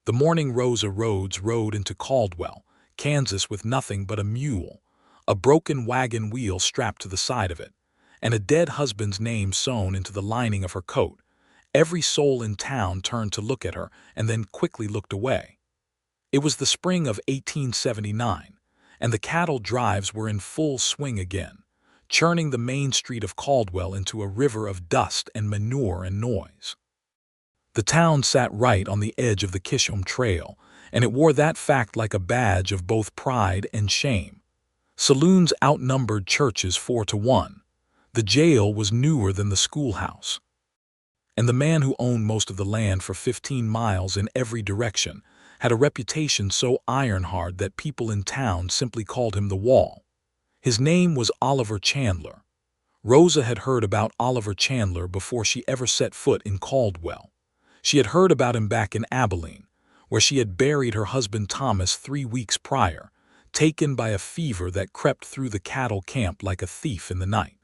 The morning Rosa Rhodes rode into Caldwell, Kansas with nothing but a mule, a broken wagon wheel strapped to the side of it, and a dead husband's name sewn into the lining of her coat. Every soul in town turned to look at her and then quickly looked away. It was the spring of 1879, and the cattle drives were in full swing again, churning the main street of Caldwell into a river of dust and manure and noise. The town sat right on the edge of the Kishom Trail, and it wore that fact like a badge of both pride and shame. Saloons outnumbered churches 4-1. The jail was newer than the schoolhouse. And the man who owned most of the land for 15 miles in every direction had a reputation so iron-hard that people in town simply called him the Wall. His name was Oliver Chandler. Rosa had heard about Oliver Chandler before she ever set foot in Caldwell. She had heard about him back in Abilene, where she had buried her husband Thomas 3 weeks prior, taken by a fever that crept through the cattle camp like a thief in the night.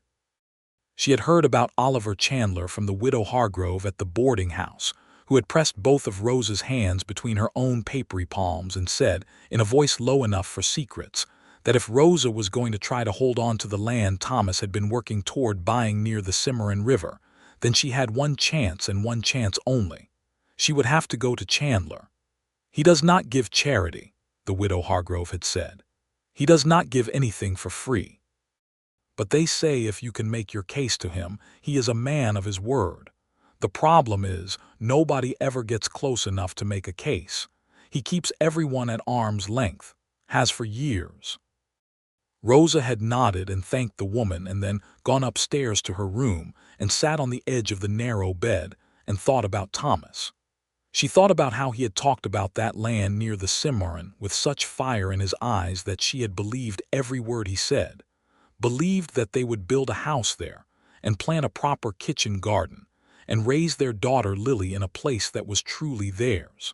She had heard about Oliver Chandler from the widow Hargrove at the boarding house, who had pressed both of Rosa's hands between her own papery palms and said, in a voice low enough for secrets, that if Rosa was going to try to hold on to the land Thomas had been working toward buying near the Cimarron River, then she had one chance and one chance only. She would have to go to Chandler. "He does not give charity," the widow Hargrove had said. "He does not give anything for free. But they say if you can make your case to him, he is a man of his word. The problem is, nobody ever gets close enough to make a case. He keeps everyone at arm's length, has for years." Rosa had nodded and thanked the woman and then gone upstairs to her room and sat on the edge of the narrow bed and thought about Thomas. She thought about how he had talked about that land near the Cimarron with such fire in his eyes that she had believed every word he said, believed that they would build a house there and plant a proper kitchen garden and raise their daughter Lily in a place that was truly theirs.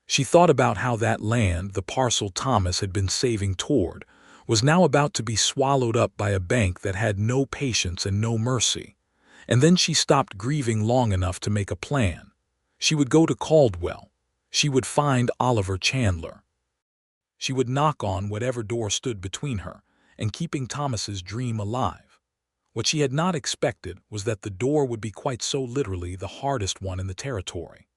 She thought about how that land, the parcel Thomas had been saving toward, was now about to be swallowed up by a bank that had no patience and no mercy. And then she stopped grieving long enough to make a plan. She would go to Caldwell. She would find Oliver Chandler. She would knock on whatever door stood between her and keeping Thomas's dream alive. What she had not expected was that the door would be quite so literally the hardest one in the territory.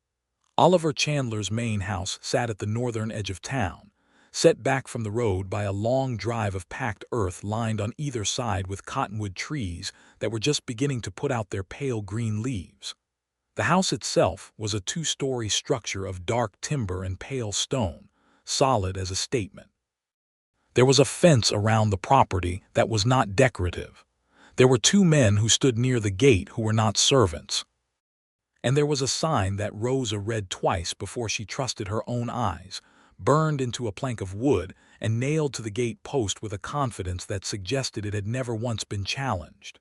Oliver Chandler's main house sat at the northern edge of town, set back from the road by a long drive of packed earth lined on either side with cottonwood trees that were just beginning to put out their pale green leaves. The house itself was a 2-story structure of dark timber and pale stone, solid as a statement. There was a fence around the property that was not decorative. There were 2 men who stood near the gate who were not servants. And there was a sign that Rosa read twice before she trusted her own eyes, burned into a plank of wood and nailed to the gate post with a confidence that suggested it had never once been challenged.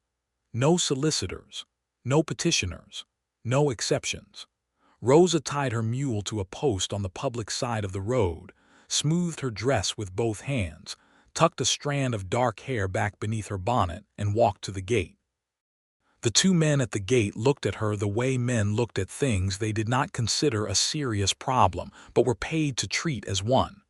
No solicitors, no petitioners, no exceptions. Rosa tied her mule to a post on the public side of the road, smoothed her dress with both hands, tucked a strand of dark hair back beneath her bonnet, and walked to the gate. The 2 men at the gate looked at her the way men looked at things they did not consider a serious problem, but were paid to treat as one.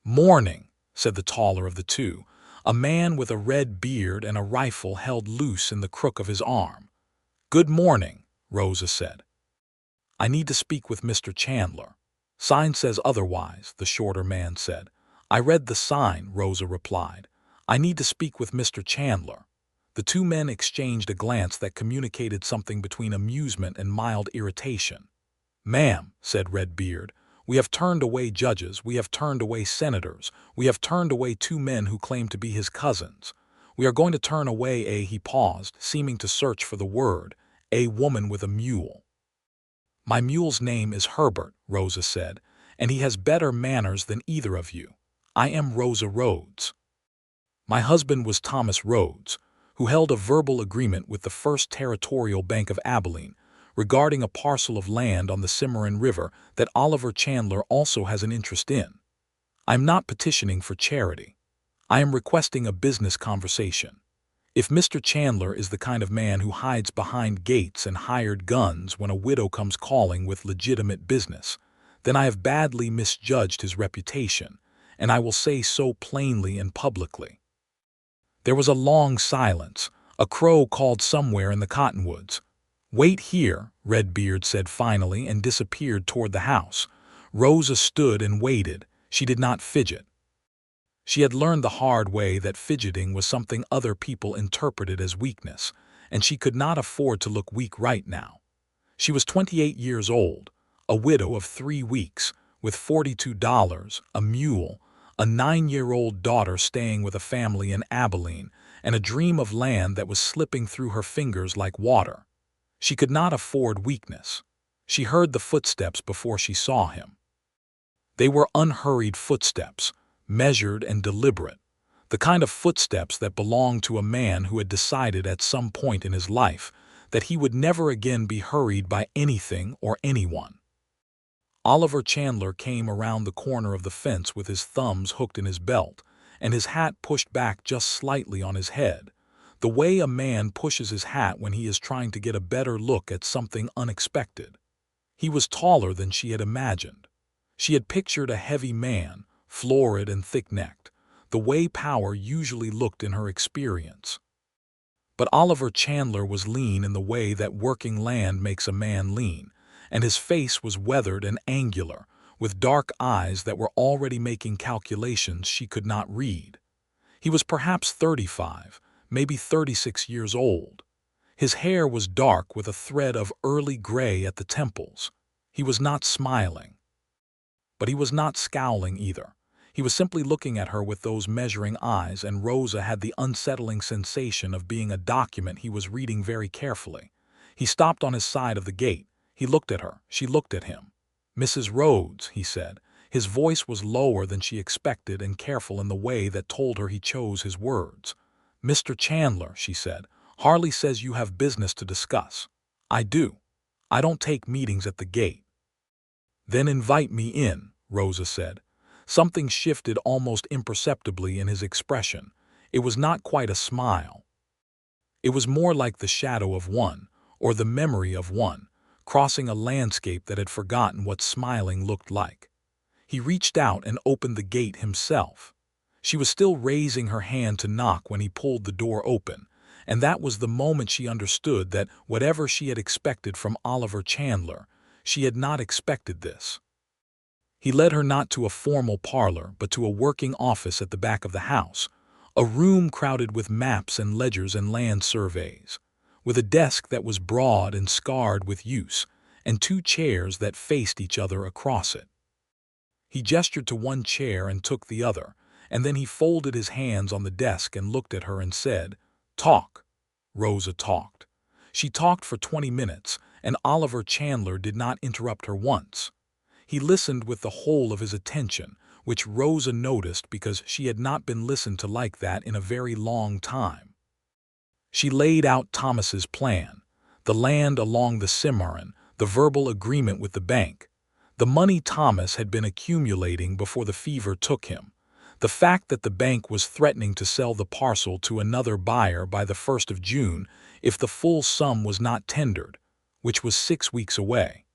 "Morning," said the taller of the 2, a man with a red beard and a rifle held loose in the crook of his arm. "Good morning," Rosa said. "I need to speak with Mr. Chandler." "Sign says otherwise," the shorter man said. "I read the sign," Rosa replied. "I need to speak with Mr. Chandler." The 2 men exchanged a glance that communicated something between amusement and mild irritation. "Ma'am," said Redbeard, "we have turned away judges, we have turned away senators, we have turned away 2 men who claim to be his cousins. We are going to turn away he paused, seeming to search for the word, "a woman with a mule." "My mule's name is Herbert," Rosa said, "and he has better manners than either of you. I am Rosa Rhodes. My husband was Thomas Rhodes, who held a verbal agreement with the First Territorial Bank of Abilene regarding a parcel of land on the Cimarron River that Oliver Chandler also has an interest in. I am not petitioning for charity. I am requesting a business conversation. If Mr. Chandler is the kind of man who hides behind gates and hired guns when a widow comes calling with legitimate business, then I have badly misjudged his reputation, and I will say so plainly and publicly." There was a long silence. A crow called somewhere in the cottonwoods. "Wait here," Redbeard said finally and disappeared toward the house. Rosa stood and waited. She did not fidget. She had learned the hard way that fidgeting was something other people interpreted as weakness, and she could not afford to look weak right now. She was 28 years old, a widow of 3 weeks, with $42, a mule, a 9-year-old daughter staying with a family in Abilene, and a dream of land that was slipping through her fingers like water. She could not afford weakness. She heard the footsteps before she saw him. They were unhurried footsteps, measured and deliberate, the kind of footsteps that belonged to a man who had decided at some point in his life that he would never again be hurried by anything or anyone. Oliver Chandler came around the corner of the fence with his thumbs hooked in his belt and his hat pushed back just slightly on his head, the way a man pushes his hat when he is trying to get a better look at something unexpected. He was taller than she had imagined. She had pictured a heavy man, florid and thick-necked, the way power usually looked in her experience. But Oliver Chandler was lean in the way that working land makes a man lean, and his face was weathered and angular, with dark eyes that were already making calculations she could not read. He was perhaps 35, maybe 36 years old. His hair was dark with a thread of early gray at the temples. He was not smiling. But he was not scowling either. He was simply looking at her with those measuring eyes, and Rosa had the unsettling sensation of being a document he was reading very carefully. He stopped on his side of the gate. He looked at her. She looked at him. "Mrs. Rhodes," he said. His voice was lower than she expected and careful in the way that told her he chose his words. "Mr. Chandler," she said, "Harley says you have business to discuss." "I do. I don't take meetings at the gate." "Then invite me in," Rosa said. Something shifted almost imperceptibly in his expression. It was not quite a smile. It was more like the shadow of one, or the memory of one, crossing a landscape that had forgotten what smiling looked like. He reached out and opened the gate himself. She was still raising her hand to knock when he pulled the door open, and that was the moment she understood that whatever she had expected from Oliver Chandler, she had not expected this. He led her not to a formal parlor, but to a working office at the back of the house, a room crowded with maps and ledgers and land surveys, with a desk that was broad and scarred with use, and 2 chairs that faced each other across it. He gestured to one chair and took the other, and then he folded his hands on the desk and looked at her and said, "Talk." Rosa talked. She talked for 20 minutes, and Oliver Chandler did not interrupt her once. He listened with the whole of his attention, which Rosa noticed because she had not been listened to like that in a very long time. She laid out Thomas's plan, the land along the Cimarron, the verbal agreement with the bank, the money Thomas had been accumulating before the fever took him, the fact that the bank was threatening to sell the parcel to another buyer by the 1st of June if the full sum was not tendered, which was 6 weeks away.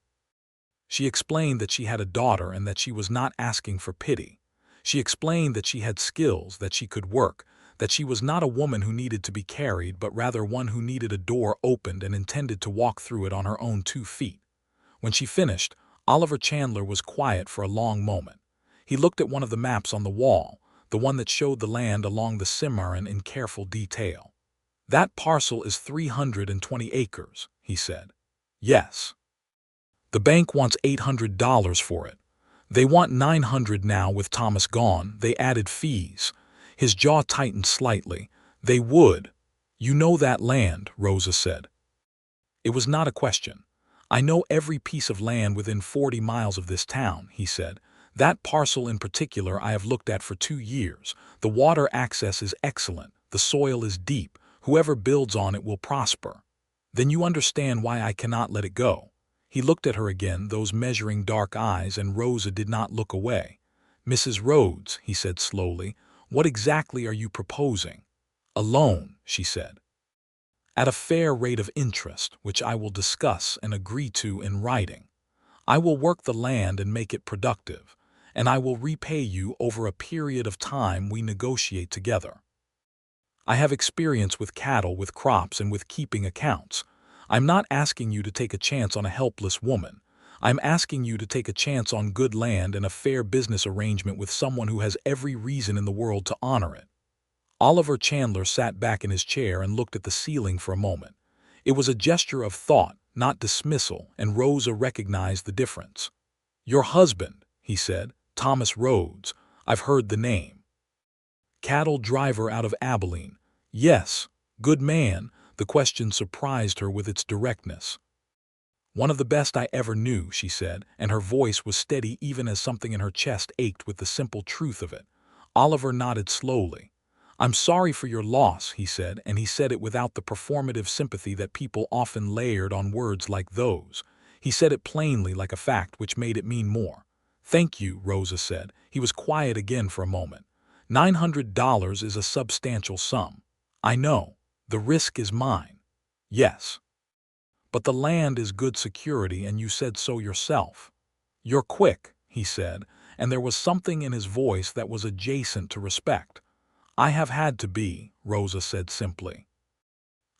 She explained that she had a daughter and that she was not asking for pity. She explained that she had skills, that she could work, that she was not a woman who needed to be carried, but rather one who needed a door opened and intended to walk through it on her own 2 feet. When she finished, Oliver Chandler was quiet for a long moment. He looked at one of the maps on the wall, the one that showed the land along the Cimarron in careful detail. "That parcel is 320 acres, he said. "Yes." "The bank wants $800 for it. They want $900 now with Thomas gone. They added fees." His jaw tightened slightly. "They would." "You know that land," Rosa said. It was not a question. "I know every piece of land within 40 miles of this town," he said. "That parcel in particular I have looked at for 2 years. The water access is excellent. The soil is deep. Whoever builds on it will prosper. Then you understand why I cannot let it go." He looked at her again, those measuring dark eyes, and Rosa did not look away. "Mrs. Rhodes," he said slowly, "what exactly are you proposing?" "A loan," she said. "At a fair rate of interest, which I will discuss and agree to in writing." I will work the land and make it productive, and I will repay you over a period of time we negotiate together. I have experience with cattle, with crops, and with keeping accounts. I'm not asking you to take a chance on a helpless woman. I'm asking you to take a chance on good land and a fair business arrangement with someone who has every reason in the world to honor it." Oliver Chandler sat back in his chair and looked at the ceiling for a moment. It was a gesture of thought, not dismissal, and Rosa recognized the difference. "Your husband," he said, "Thomas Rhodes. I've heard the name. Cattle driver out of Abilene." "Yes, good man." The question surprised her with its directness. "One of the best I ever knew," she said, and her voice was steady even as something in her chest ached with the simple truth of it. Oliver nodded slowly. "I'm sorry for your loss," he said, and he said it without the performative sympathy that people often layered on words like those. He said it plainly, like a fact, which made it mean more. "Thank you," Rosa said. He was quiet again for a moment. $900 is a substantial sum. I know. The risk is mine. Yes. But the land is good security, and you said so yourself. You're quick," he said, and there was something in his voice that was adjacent to respect. "I have had to be," Rosa said simply.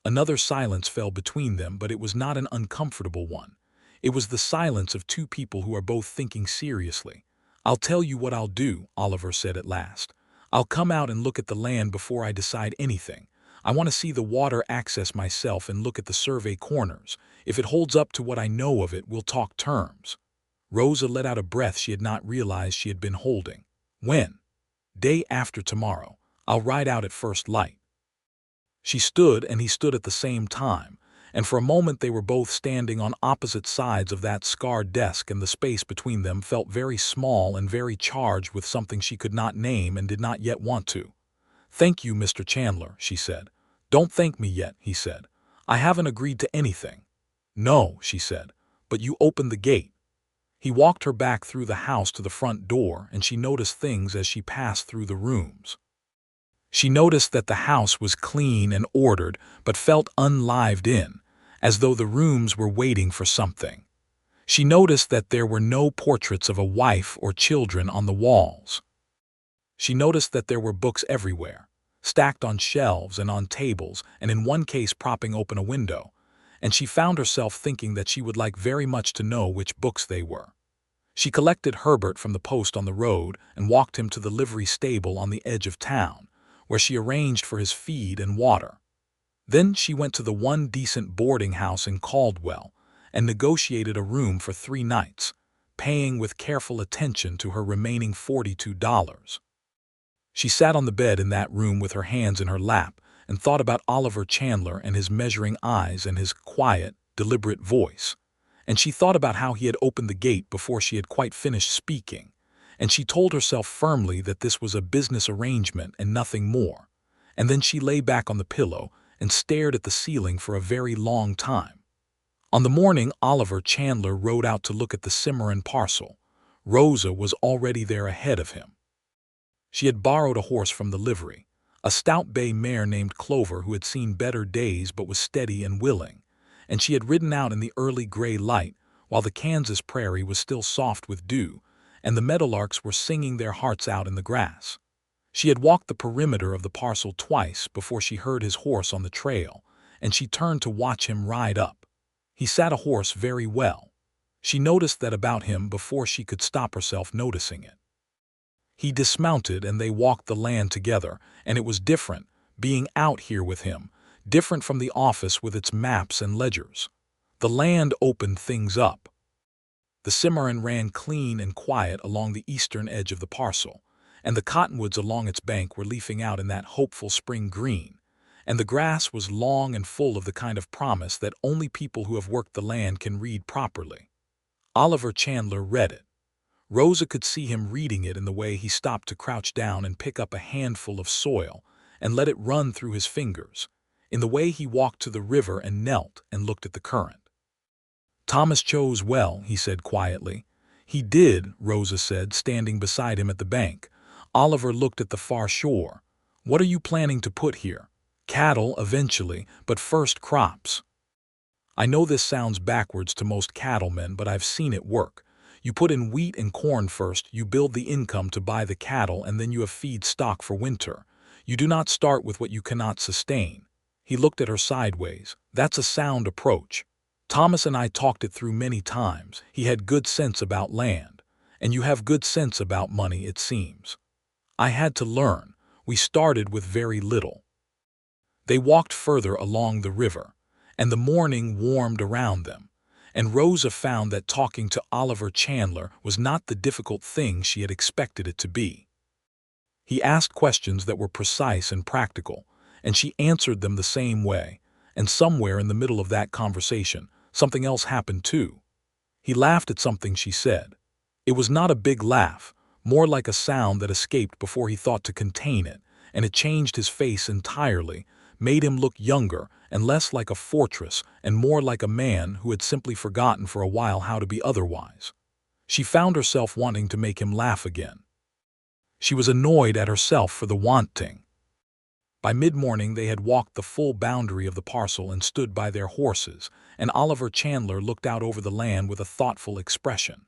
Another silence fell between them, but it was not an uncomfortable one. It was the silence of two people who are both thinking seriously. "I'll tell you what I'll do," Oliver said at last. "I'll come out and look at the land before I decide anything. I want to see the water access myself and look at the survey corners. If it holds up to what I know of it, we'll talk terms." Rosa let out a breath she had not realized she had been holding. "When?" "Day after tomorrow. I'll ride out at first light." She stood and he stood at the same time, and for a moment they were both standing on opposite sides of that scarred desk, and the space between them felt very small and very charged with something she could not name and did not yet want to. "Thank you, Mr. Chandler," she said. "Don't thank me yet," he said. "I haven't agreed to anything." "No," she said, "but you opened the gate." He walked her back through the house to the front door, and she noticed things as she passed through the rooms. She noticed that the house was clean and ordered, but felt unlived in, as though the rooms were waiting for something. She noticed that there were no portraits of a wife or children on the walls. She noticed that there were books everywhere, stacked on shelves and on tables, and in one case propping open a window, and she found herself thinking that she would like very much to know which books they were. She collected Herbert from the post on the road and walked him to the livery stable on the edge of town, where she arranged for his feed and water. Then she went to the one decent boarding house in Caldwell and negotiated a room for 3 nights, paying with careful attention to her remaining $42. She sat on the bed in that room with her hands in her lap and thought about Oliver Chandler and his measuring eyes and his quiet, deliberate voice. And she thought about how he had opened the gate before she had quite finished speaking, and she told herself firmly that this was a business arrangement and nothing more. And then she lay back on the pillow and stared at the ceiling for a very long time. On the morning Oliver Chandler rode out to look at the Cimarron parcel, Rosa was already there ahead of him. She had borrowed a horse from the livery, a stout bay mare named Clover who had seen better days but was steady and willing, and she had ridden out in the early gray light while the Kansas prairie was still soft with dew, and the meadowlarks were singing their hearts out in the grass. She had walked the perimeter of the parcel twice before she heard his horse on the trail, and she turned to watch him ride up. He sat a horse very well. She noticed that about him before she could stop herself noticing it. He dismounted and they walked the land together, and it was different, being out here with him, different from the office with its maps and ledgers. The land opened things up. The Cimarron ran clean and quiet along the eastern edge of the parcel, and the cottonwoods along its bank were leafing out in that hopeful spring green, and the grass was long and full of the kind of promise that only people who have worked the land can read properly. Oliver Chandler read it. Rosa could see him reading it in the way he stopped to crouch down and pick up a handful of soil and let it run through his fingers, in the way he walked to the river and knelt and looked at the current. "Thomas chose well," he said quietly. "He did," Rosa said, standing beside him at the bank. Oliver looked at the far shore. "What are you planning to put here?" "Cattle, eventually, but first crops." I know this sounds backwards to most cattlemen, but I've seen it work. You put in wheat and corn first, you build the income to buy the cattle, and then you have feed stock for winter. You do not start with what you cannot sustain." He looked at her sideways. "That's a sound approach. Thomas and I talked it through many times. He had good sense about land. And you have good sense about money, it seems. I had to learn. We started with very little." They walked further along the river, and the morning warmed around them, and Rosa found that talking to Oliver Chandler was not the difficult thing she had expected it to be. He asked questions that were precise and practical, and she answered them the same way, and somewhere in the middle of that conversation, something else happened too. He laughed at something she said. It was not a big laugh, more like a sound that escaped before he thought to contain it, and it changed his face entirely, made him look younger and less like a fortress and more like a man who had simply forgotten for a while how to be otherwise. She found herself wanting to make him laugh again. She was annoyed at herself for the wanting. By mid-morning they had walked the full boundary of the parcel and stood by their horses, and Oliver Chandler looked out over the land with a thoughtful expression.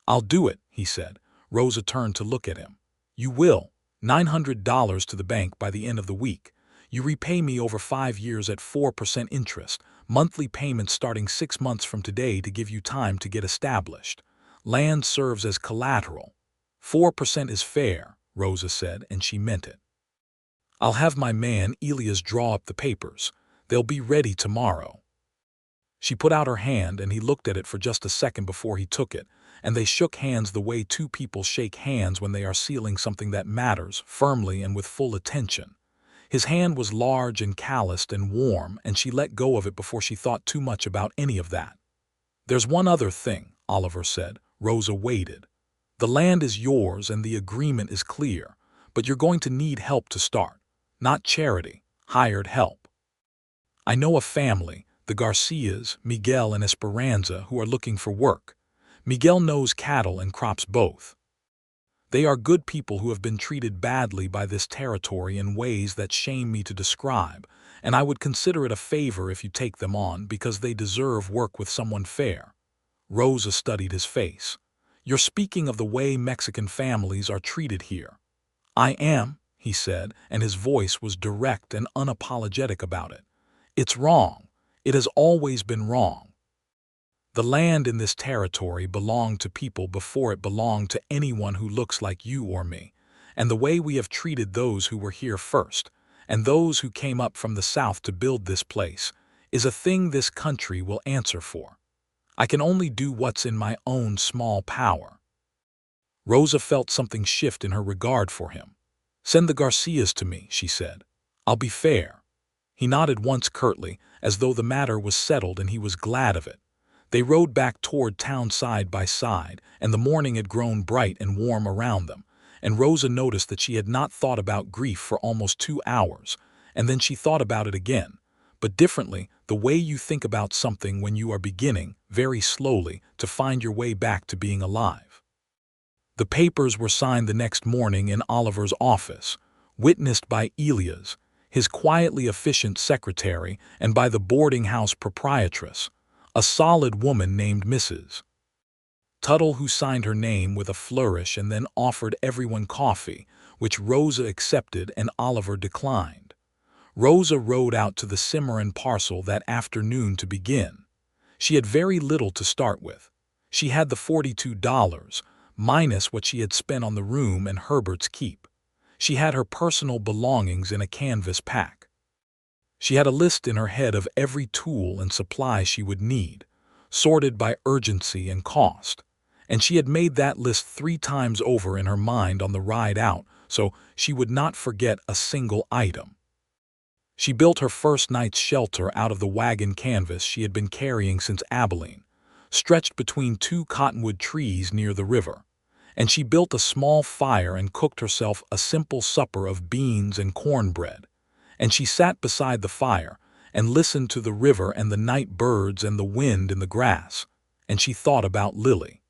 "I'll do it," he said. Rosa turned to look at him. "You will. $900 to the bank by the end of the week. You repay me over 5 years at 4% interest, monthly payments starting 6 months from today to give you time to get established. Land serves as collateral. 4% is fair," Rosa said, and she meant it. "I'll have my man Elias draw up the papers. They'll be ready tomorrow." She put out her hand, and he looked at it for just a second before he took it, and they shook hands the way two people shake hands when they are sealing something that matters, firmly and with full attention. His hand was large and calloused and warm, and she let go of it before she thought too much about any of that. "There's one other thing," Oliver said. Rosa waited. "The land is yours and the agreement is clear, but you're going to need help to start. Not charity, hired help. I know a family, the Garcias, Miguel and Esperanza, who are looking for work. Miguel knows cattle and crops both. They are good people who have been treated badly by this territory in ways that shame me to describe, and I would consider it a favor if you take them on because they deserve work with someone fair." Rosa studied his face. "You're speaking of the way Mexican families are treated here." "I am," he said, and his voice was direct and unapologetic about it. "It's wrong. It has always been wrong. The land in this territory belonged to people before it belonged to anyone who looks like you or me, and the way we have treated those who were here first, and those who came up from the south to build this place, is a thing this country will answer for. I can only do what's in my own small power." Rosa felt something shift in her regard for him. "Send the Garcias to me," she said. "I'll be fair." He nodded once curtly, as though the matter was settled and he was glad of it. They rode back toward town side by side, and the morning had grown bright and warm around them, and Rosa noticed that she had not thought about grief for almost 2 hours, and then she thought about it again, but differently, the way you think about something when you are beginning, very slowly, to find your way back to being alive. The papers were signed the next morning in Oliver's office, witnessed by Elias, his quietly efficient secretary, and by the boarding house proprietress, a solid woman named Mrs. Tuttle, who signed her name with a flourish and then offered everyone coffee, which Rosa accepted and Oliver declined. Rosa rode out to the Cimarron parcel that afternoon to begin. She had very little to start with. She had the $42, minus what she had spent on the room and Herbert's keep. She had her personal belongings in a canvas pack. She had a list in her head of every tool and supply she would need, sorted by urgency and cost, and she had made that list 3 times over in her mind on the ride out, so she would not forget a single item. She built her first night's shelter out of the wagon canvas she had been carrying since Abilene, stretched between 2 cottonwood trees near the river, and she built a small fire and cooked herself a simple supper of beans and cornbread. And she sat beside the fire and listened to the river and the night birds and the wind in the grass, and she thought about Lily.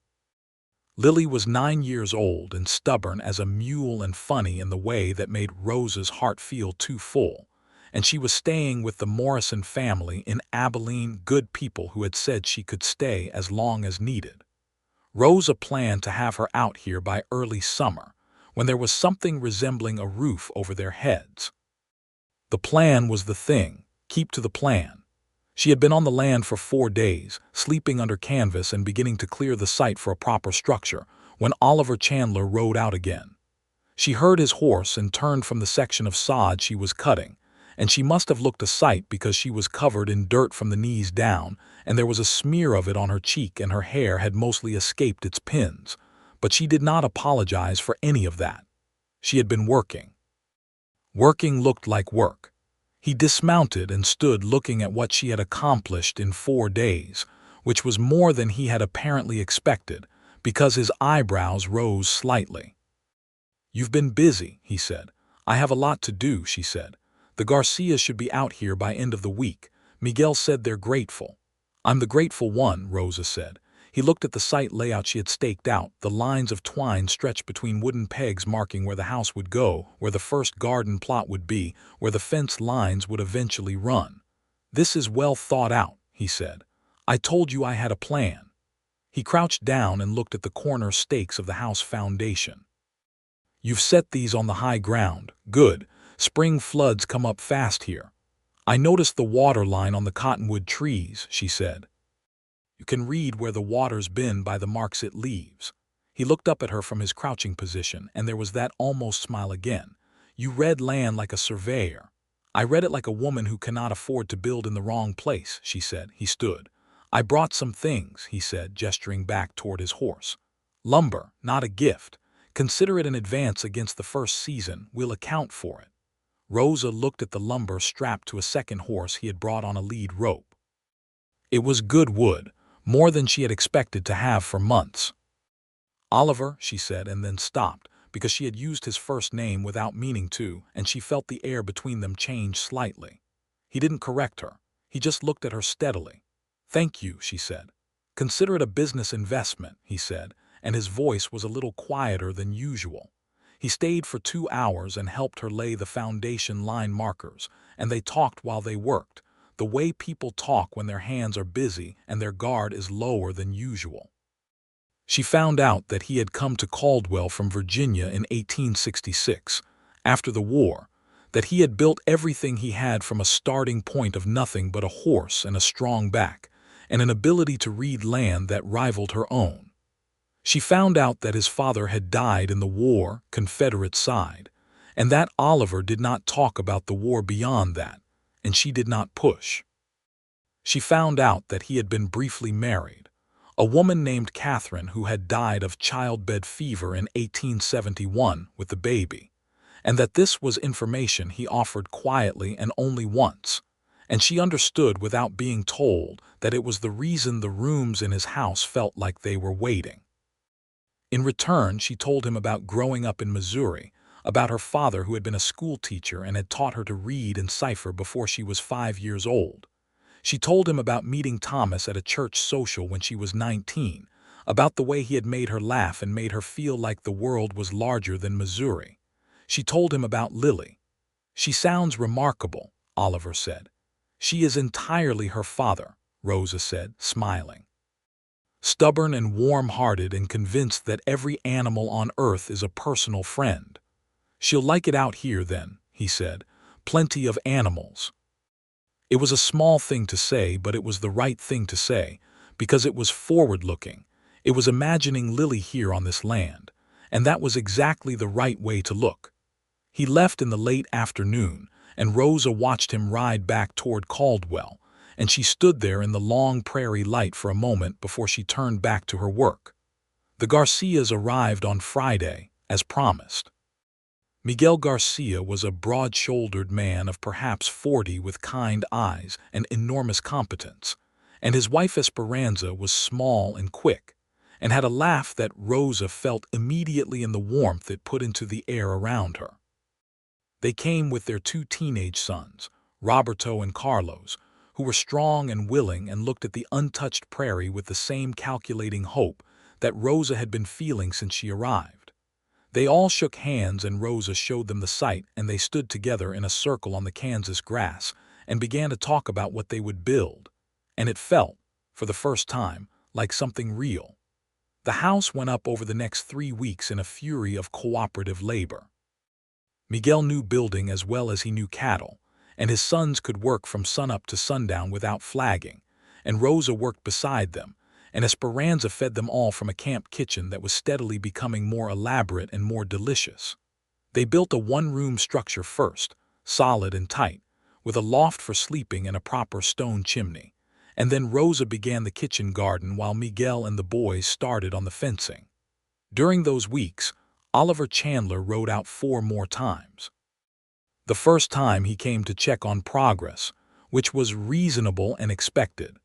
Lily was 9 years old and stubborn as a mule and funny in the way that made Rosa's heart feel too full, and she was staying with the Morrison family in Abilene, good people who had said she could stay as long as needed. Rosa planned to have her out here by early summer, when there was something resembling a roof over their heads. The plan was the thing. Keep to the plan. She had been on the land for 4 days, sleeping under canvas and beginning to clear the site for a proper structure, when Oliver Chandler rode out again. She heard his horse and turned from the section of sod she was cutting, and she must have looked a sight because she was covered in dirt from the knees down, and there was a smear of it on her cheek and her hair had mostly escaped its pins. But she did not apologize for any of that. She had been working. Working looked like work. He dismounted and stood looking at what she had accomplished in 4 days, which was more than he had apparently expected, because his eyebrows rose slightly. "You've been busy," he said. "I have a lot to do," she said. "The Garcias should be out here by end of the week. Miguel said they're grateful." "I'm the grateful one," Rosa said. He looked at the site layout she had staked out, the lines of twine stretched between wooden pegs marking where the house would go, where the first garden plot would be, where the fence lines would eventually run. "This is well thought out," he said. "I told you I had a plan." He crouched down and looked at the corner stakes of the house foundation. "You've set these on the high ground. Good. Spring floods come up fast here." "I noticed the water line on the cottonwood trees," she said. "You can read where the water's been by the marks it leaves." He looked up at her from his crouching position, and there was that almost smile again. "You read land like a surveyor." "I read it like a woman who cannot afford to build in the wrong place," she said. He stood. "I brought some things," he said, gesturing back toward his horse. "Lumber, not a gift. Consider it an advance against the first season. We'll account for it." Rosa looked at the lumber strapped to a second horse he had brought on a lead rope. It was good wood, more than she had expected to have for months. "Oliver," she said, and then stopped, because she had used his first name without meaning to, and she felt the air between them change slightly. He didn't correct her. He just looked at her steadily. "Thank you," she said. "Consider it a business investment," he said, and his voice was a little quieter than usual. He stayed for 2 hours and helped her lay the foundation line markers, and they talked while they worked, the way people talk when their hands are busy and their guard is lower than usual. She found out that he had come to Caldwell from Virginia in 1866, after the war, that he had built everything he had from a starting point of nothing but a horse and a strong back, and an ability to read land that rivaled her own. She found out that his father had died in the war, Confederate side, and that Oliver did not talk about the war beyond that, and she did not push. She found out that he had been briefly married, a woman named Catherine who had died of childbed fever in 1871 with the baby, and that this was information he offered quietly and only once, and she understood without being told that it was the reason the rooms in his house felt like they were waiting. In return, she told him about growing up in Missouri, about her father who had been a school teacher and had taught her to read and cipher before she was 5 years old. She told him about meeting Thomas at a church social when she was 19, about the way he had made her laugh and made her feel like the world was larger than Missouri. She told him about Lily. "She sounds remarkable," Oliver said. "She is entirely her father," Rosa said, smiling. "Stubborn and warm-hearted and convinced that every animal on earth is a personal friend. She'll like it out here then," he said. "Plenty of animals." It was a small thing to say, but it was the right thing to say, because it was forward-looking. It was imagining Lily here on this land, and that was exactly the right way to look. He left in the late afternoon, and Rosa watched him ride back toward Caldwell, and she stood there in the long prairie light for a moment before she turned back to her work. The Garcias arrived on Friday, as promised. Miguel Garcia was a broad-shouldered man of perhaps 40 with kind eyes and enormous competence, and his wife Esperanza was small and quick, and had a laugh that Rosa felt immediately in the warmth it put into the air around her. They came with their 2 teenage sons, Roberto and Carlos, who were strong and willing and looked at the untouched prairie with the same calculating hope that Rosa had been feeling since she arrived. They all shook hands and Rosa showed them the site, and they stood together in a circle on the Kansas grass and began to talk about what they would build. And it felt, for the first time, like something real. The house went up over the next 3 weeks in a fury of cooperative labor. Miguel knew building as well as he knew cattle, and his sons could work from sunup to sundown without flagging, and Rosa worked beside them, and Esperanza fed them all from a camp kitchen that was steadily becoming more elaborate and more delicious. They built a one-room structure first, solid and tight, with a loft for sleeping and a proper stone chimney, and then Rosa began the kitchen garden while Miguel and the boys started on the fencing. During those weeks, Oliver Chandler rode out 4 more times. The first time he came to check on progress, which was reasonable and expected.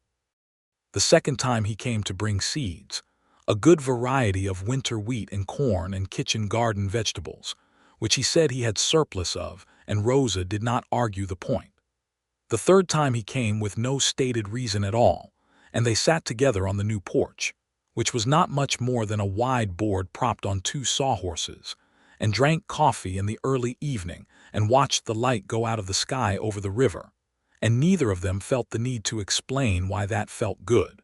The second time he came to bring seeds, a good variety of winter wheat and corn and kitchen garden vegetables, which he said he had surplus of, and Rosa did not argue the point. The third time he came with no stated reason at all, and they sat together on the new porch, which was not much more than a wide board propped on 2 sawhorses, and drank coffee in the early evening and watched the light go out of the sky over the river, and neither of them felt the need to explain why that felt good.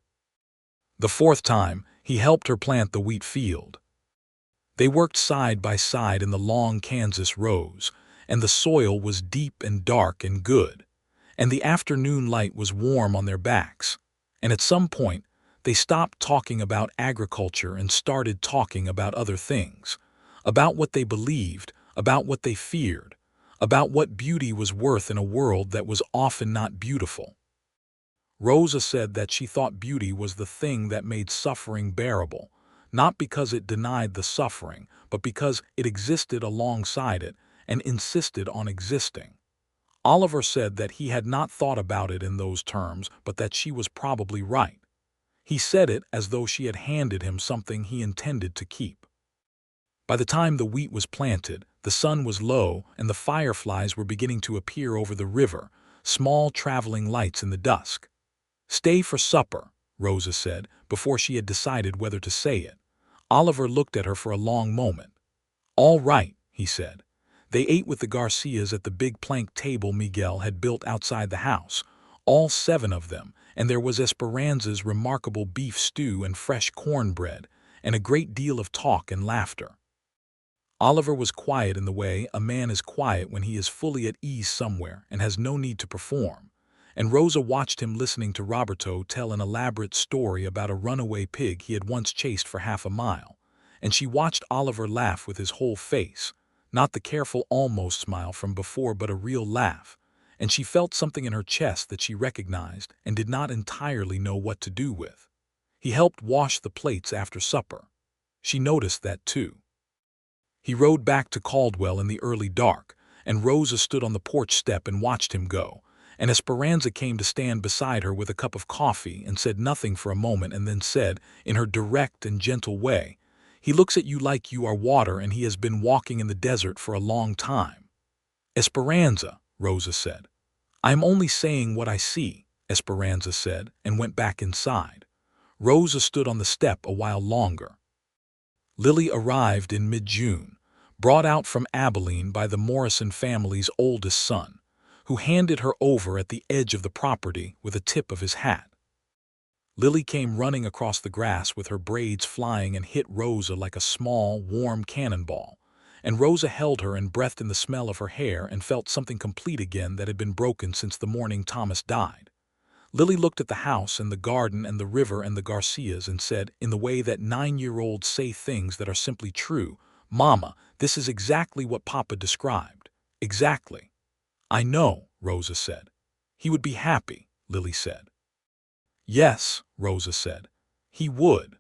The fourth time, he helped her plant the wheat field. They worked side by side in the long Kansas rows, and the soil was deep and dark and good, and the afternoon light was warm on their backs, and at some point, they stopped talking about agriculture and started talking about other things, about what they believed, about what they feared, about what beauty was worth in a world that was often not beautiful. Rosa said that she thought beauty was the thing that made suffering bearable, not because it denied the suffering, but because it existed alongside it and insisted on existing. Oliver said that he had not thought about it in those terms, but that she was probably right. He said it as though she had handed him something he intended to keep. By the time the wheat was planted, the sun was low and the fireflies were beginning to appear over the river, small traveling lights in the dusk. "Stay for supper," Rosa said, before she had decided whether to say it. Oliver looked at her for a long moment. "All right," he said. They ate with the Garcias at the big plank table Miguel had built outside the house, all 7 of them, and there was Esperanza's remarkable beef stew and fresh cornbread, and a great deal of talk and laughter. Oliver was quiet in the way a man is quiet when he is fully at ease somewhere and has no need to perform, and Rosa watched him listening to Roberto tell an elaborate story about a runaway pig he had once chased for half a mile, and she watched Oliver laugh with his whole face, not the careful almost smile from before but a real laugh, and she felt something in her chest that she recognized and did not entirely know what to do with. He helped wash the plates after supper. She noticed that too. He rode back to Caldwell in the early dark, and Rosa stood on the porch step and watched him go, and Esperanza came to stand beside her with a cup of coffee and said nothing for a moment and then said, in her direct and gentle way, "He looks at you like you are water and he has been walking in the desert for a long time." "Esperanza," Rosa said. "I am only saying what I see," Esperanza said, and went back inside. Rosa stood on the step a while longer. Lily arrived in mid-June, brought out from Abilene by the Morrison family's oldest son, who handed her over at the edge of the property with a tip of his hat. Lily came running across the grass with her braids flying and hit Rosa like a small, warm cannonball, and Rosa held her and breathed in the smell of her hair and felt something complete again that had been broken since the morning Thomas died. Lily looked at the house and the garden and the river and the Garcias and said, in the way that 9-year-olds say things that are simply true, "Mama, this is exactly what Papa described. Exactly." "I know," Rosa said. "He would be happy," Lily said. "Yes," Rosa said. "He would."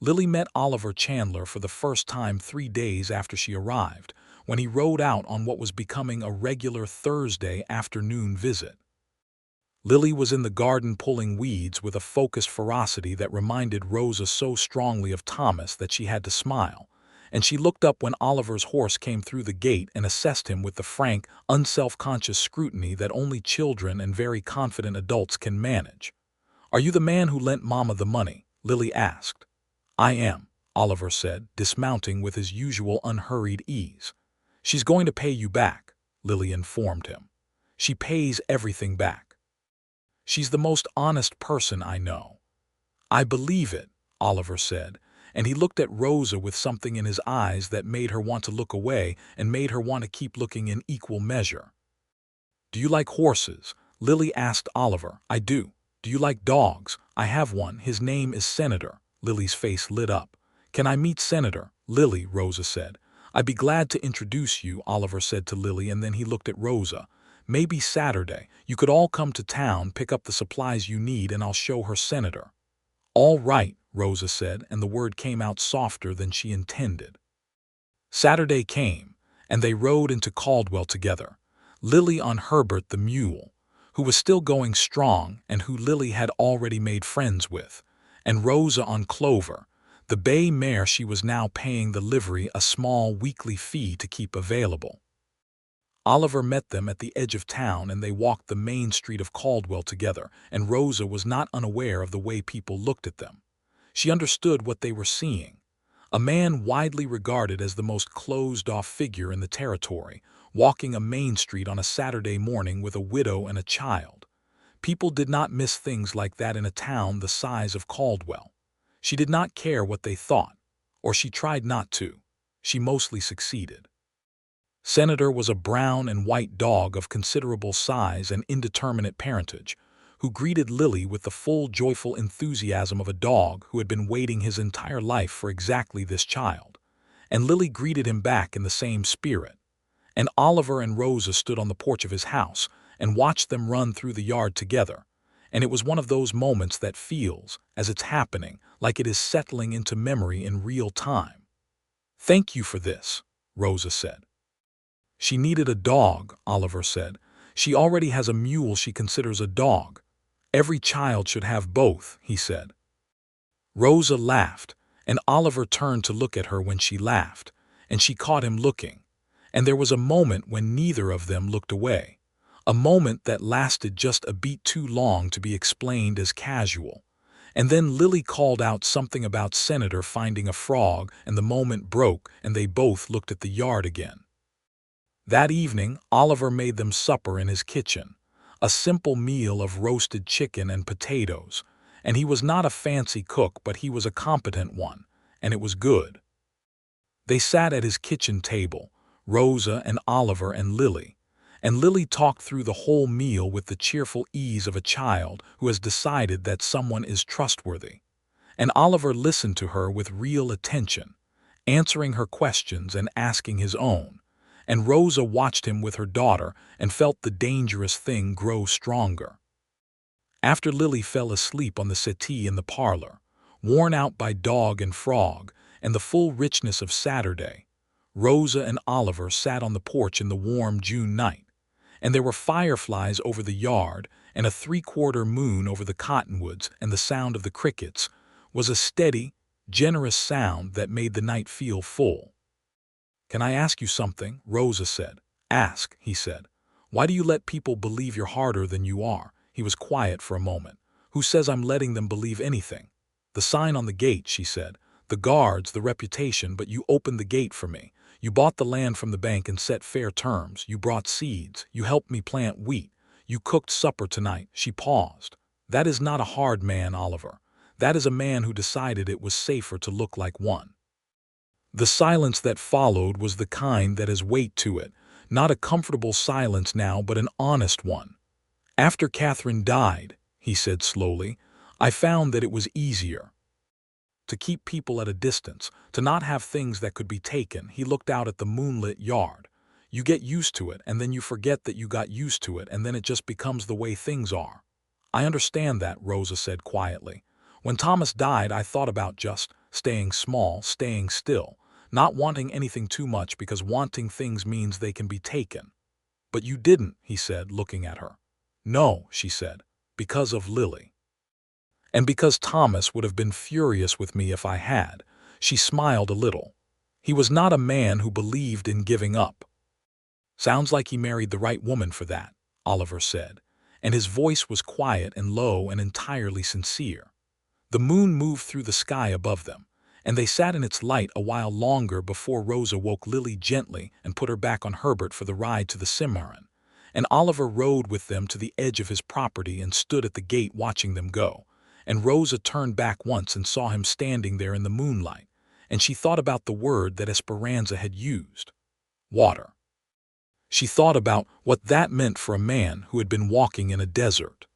Lily met Oliver Chandler for the first time 3 days after she arrived, when he rode out on what was becoming a regular Thursday afternoon visit. Lily was in the garden pulling weeds with a focused ferocity that reminded Rosa so strongly of Thomas that she had to smile, and she looked up when Oliver's horse came through the gate and assessed him with the frank, unself-conscious scrutiny that only children and very confident adults can manage. "Are you the man who lent Mama the money?" Lily asked. "I am," Oliver said, dismounting with his usual unhurried ease. "She's going to pay you back," Lily informed him. "She pays everything back. She's the most honest person I know." "I believe it," Oliver said, and he looked at Rosa with something in his eyes that made her want to look away and made her want to keep looking in equal measure. "Do you like horses?" Lily asked Oliver. "I do." "Do you like dogs?" "I have one. His name is Senator." Lily's face lit up. "Can I meet Senator?" "Lily," Rosa said. "I'd be glad to introduce you," Oliver said to Lily, and then he looked at Rosa. "Maybe Saturday. You could all come to town, pick up the supplies you need, and I'll show her Senator." "All right," Rosa said, and the word came out softer than she intended. Saturday came, and they rode into Caldwell together. Lily on Herbert the mule, who was still going strong and who Lily had already made friends with, and Rosa on Clover, the bay mare she was now paying the livery a small weekly fee to keep available. Oliver met them at the edge of town and they walked the main street of Caldwell together, and Rosa was not unaware of the way people looked at them. She understood what they were seeing. A man widely regarded as the most closed-off figure in the territory, walking a main street on a Saturday morning with a widow and a child. People did not miss things like that in a town the size of Caldwell. She did not care what they thought, or she tried not to. She mostly succeeded. Senator was a brown and white dog of considerable size and indeterminate parentage, who greeted Lily with the full joyful enthusiasm of a dog who had been waiting his entire life for exactly this child. And Lily greeted him back in the same spirit. And Oliver and Rosa stood on the porch of his house and watched them run through the yard together, and it was one of those moments that feels, as it's happening, like it is settling into memory in real time. "Thank you for this," Rosa said. "She needed a dog," Oliver said. "She already has a mule she considers a dog. Every child should have both," he said. Rosa laughed, and Oliver turned to look at her when she laughed, and she caught him looking. And there was a moment when neither of them looked away, a moment that lasted just a beat too long to be explained as casual. And then Lily called out something about Senator finding a frog, and the moment broke, and they both looked at the yard again. That evening, Oliver made them supper in his kitchen, a simple meal of roasted chicken and potatoes, and he was not a fancy cook, but he was a competent one, and it was good. They sat at his kitchen table, Rosa and Oliver and Lily talked through the whole meal with the cheerful ease of a child who has decided that someone is trustworthy. And Oliver listened to her with real attention, answering her questions and asking his own. And Rosa watched him with her daughter and felt the dangerous thing grow stronger. After Lily fell asleep on the settee in the parlor, worn out by dog and frog and the full richness of Saturday, Rosa and Oliver sat on the porch in the warm June night, and there were fireflies over the yard and a three-quarter moon over the cottonwoods, and the sound of the crickets was a steady, generous sound that made the night feel full. "Can I ask you something?" Rosa said. "Ask," he said. "Why do you let people believe you're harder than you are?" He was quiet for a moment. "Who says I'm letting them believe anything?" "The sign on the gate," she said. "The guards, the reputation, but you opened the gate for me. You bought the land from the bank and set fair terms. You brought seeds. You helped me plant wheat. You cooked supper tonight." She paused. "That is not a hard man, Oliver. That is a man who decided it was safer to look like one." The silence that followed was the kind that has weight to it, not a comfortable silence now, but an honest one. "After Catherine died," he said slowly, "I found that it was easier to keep people at a distance, to not have things that could be taken." He looked out at the moonlit yard. "You get used to it, and then you forget that you got used to it, and then it just becomes the way things are." "I understand that," Rosa said quietly. "When Thomas died, I thought about just staying small, staying still, not wanting anything too much, because wanting things means they can be taken." "But you didn't," he said, looking at her. "No," she said, "because of Lily. And because Thomas would have been furious with me if I had." She smiled a little. "He was not a man who believed in giving up." "Sounds like he married the right woman for that," Oliver said, and his voice was quiet and low and entirely sincere. The moon moved through the sky above them, and they sat in its light a while longer before Rosa woke Lily gently and put her back on Herbert for the ride to the Cimarron, and Oliver rode with them to the edge of his property and stood at the gate watching them go, and Rosa turned back once and saw him standing there in the moonlight, and she thought about the word that Esperanza had used: water. She thought about what that meant for a man who had been walking in a desert.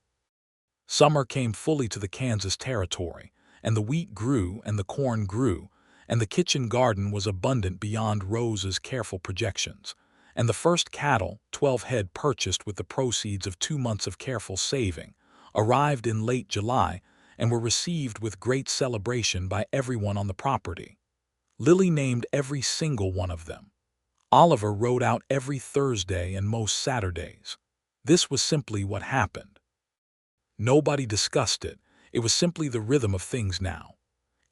Summer came fully to the Kansas territory, and the wheat grew and the corn grew, and the kitchen garden was abundant beyond Rosa's careful projections, and the first cattle, 12 head purchased with the proceeds of 2 months of careful saving, arrived in late July and were received with great celebration by everyone on the property. Lily named every single one of them. Oliver rode out every Thursday and most Saturdays. This was simply what happened. Nobody discussed it. It was simply the rhythm of things now.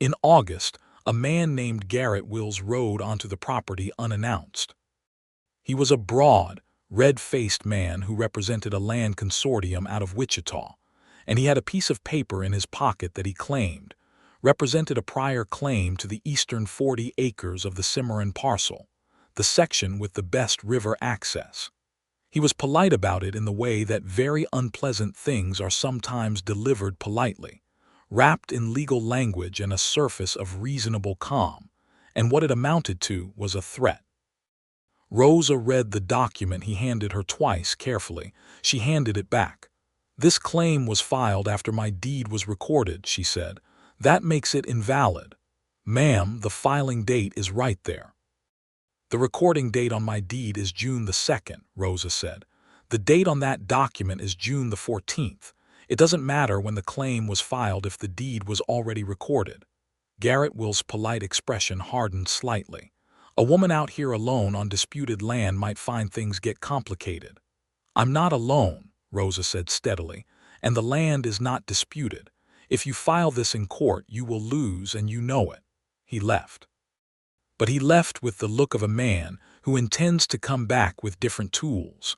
In August, a man named Garrett Wills rode onto the property unannounced. He was a broad, red-faced man who represented a land consortium out of Wichita, and he had a piece of paper in his pocket that he claimed represented a prior claim to the eastern 40 acres of the Cimarron parcel, the section with the best river access. He was polite about it in the way that very unpleasant things are sometimes delivered politely, wrapped in legal language and a surface of reasonable calm, and what it amounted to was a threat. Rosa read the document he handed her twice carefully. She handed it back. "This claim was filed after my deed was recorded," she said. "That makes it invalid." "Ma'am, the filing date is right there." "The recording date on my deed is June the 2nd, Rosa said. "The date on that document is June the 14th. It doesn't matter when the claim was filed if the deed was already recorded." Garrett Wills' polite expression hardened slightly. "A woman out here alone on disputed land might find things get complicated." "I'm not alone," Rosa said steadily, "and the land is not disputed. If you file this in court, you will lose, and you know it." He left. But he left with the look of a man who intends to come back with different tools.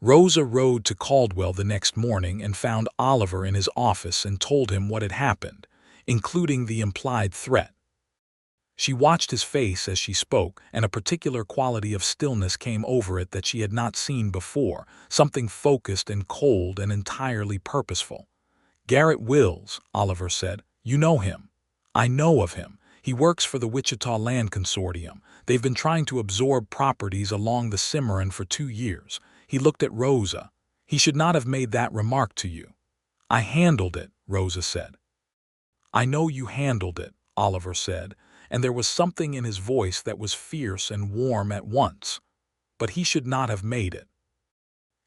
Rosa rode to Caldwell the next morning and found Oliver in his office and told him what had happened, including the implied threat. She watched his face as she spoke, and a particular quality of stillness came over it that she had not seen before, something focused and cold and entirely purposeful. "Garrett Wills," Oliver said. "You know him." "I know of him. He works for the Wichita Land Consortium. They've been trying to absorb properties along the Cimarron for 2 years. He looked at Rosa. "He should not have made that remark to you." "I handled it," Rosa said. "I know you handled it," Oliver said, and there was something in his voice that was fierce and warm at once. "But he should not have made it."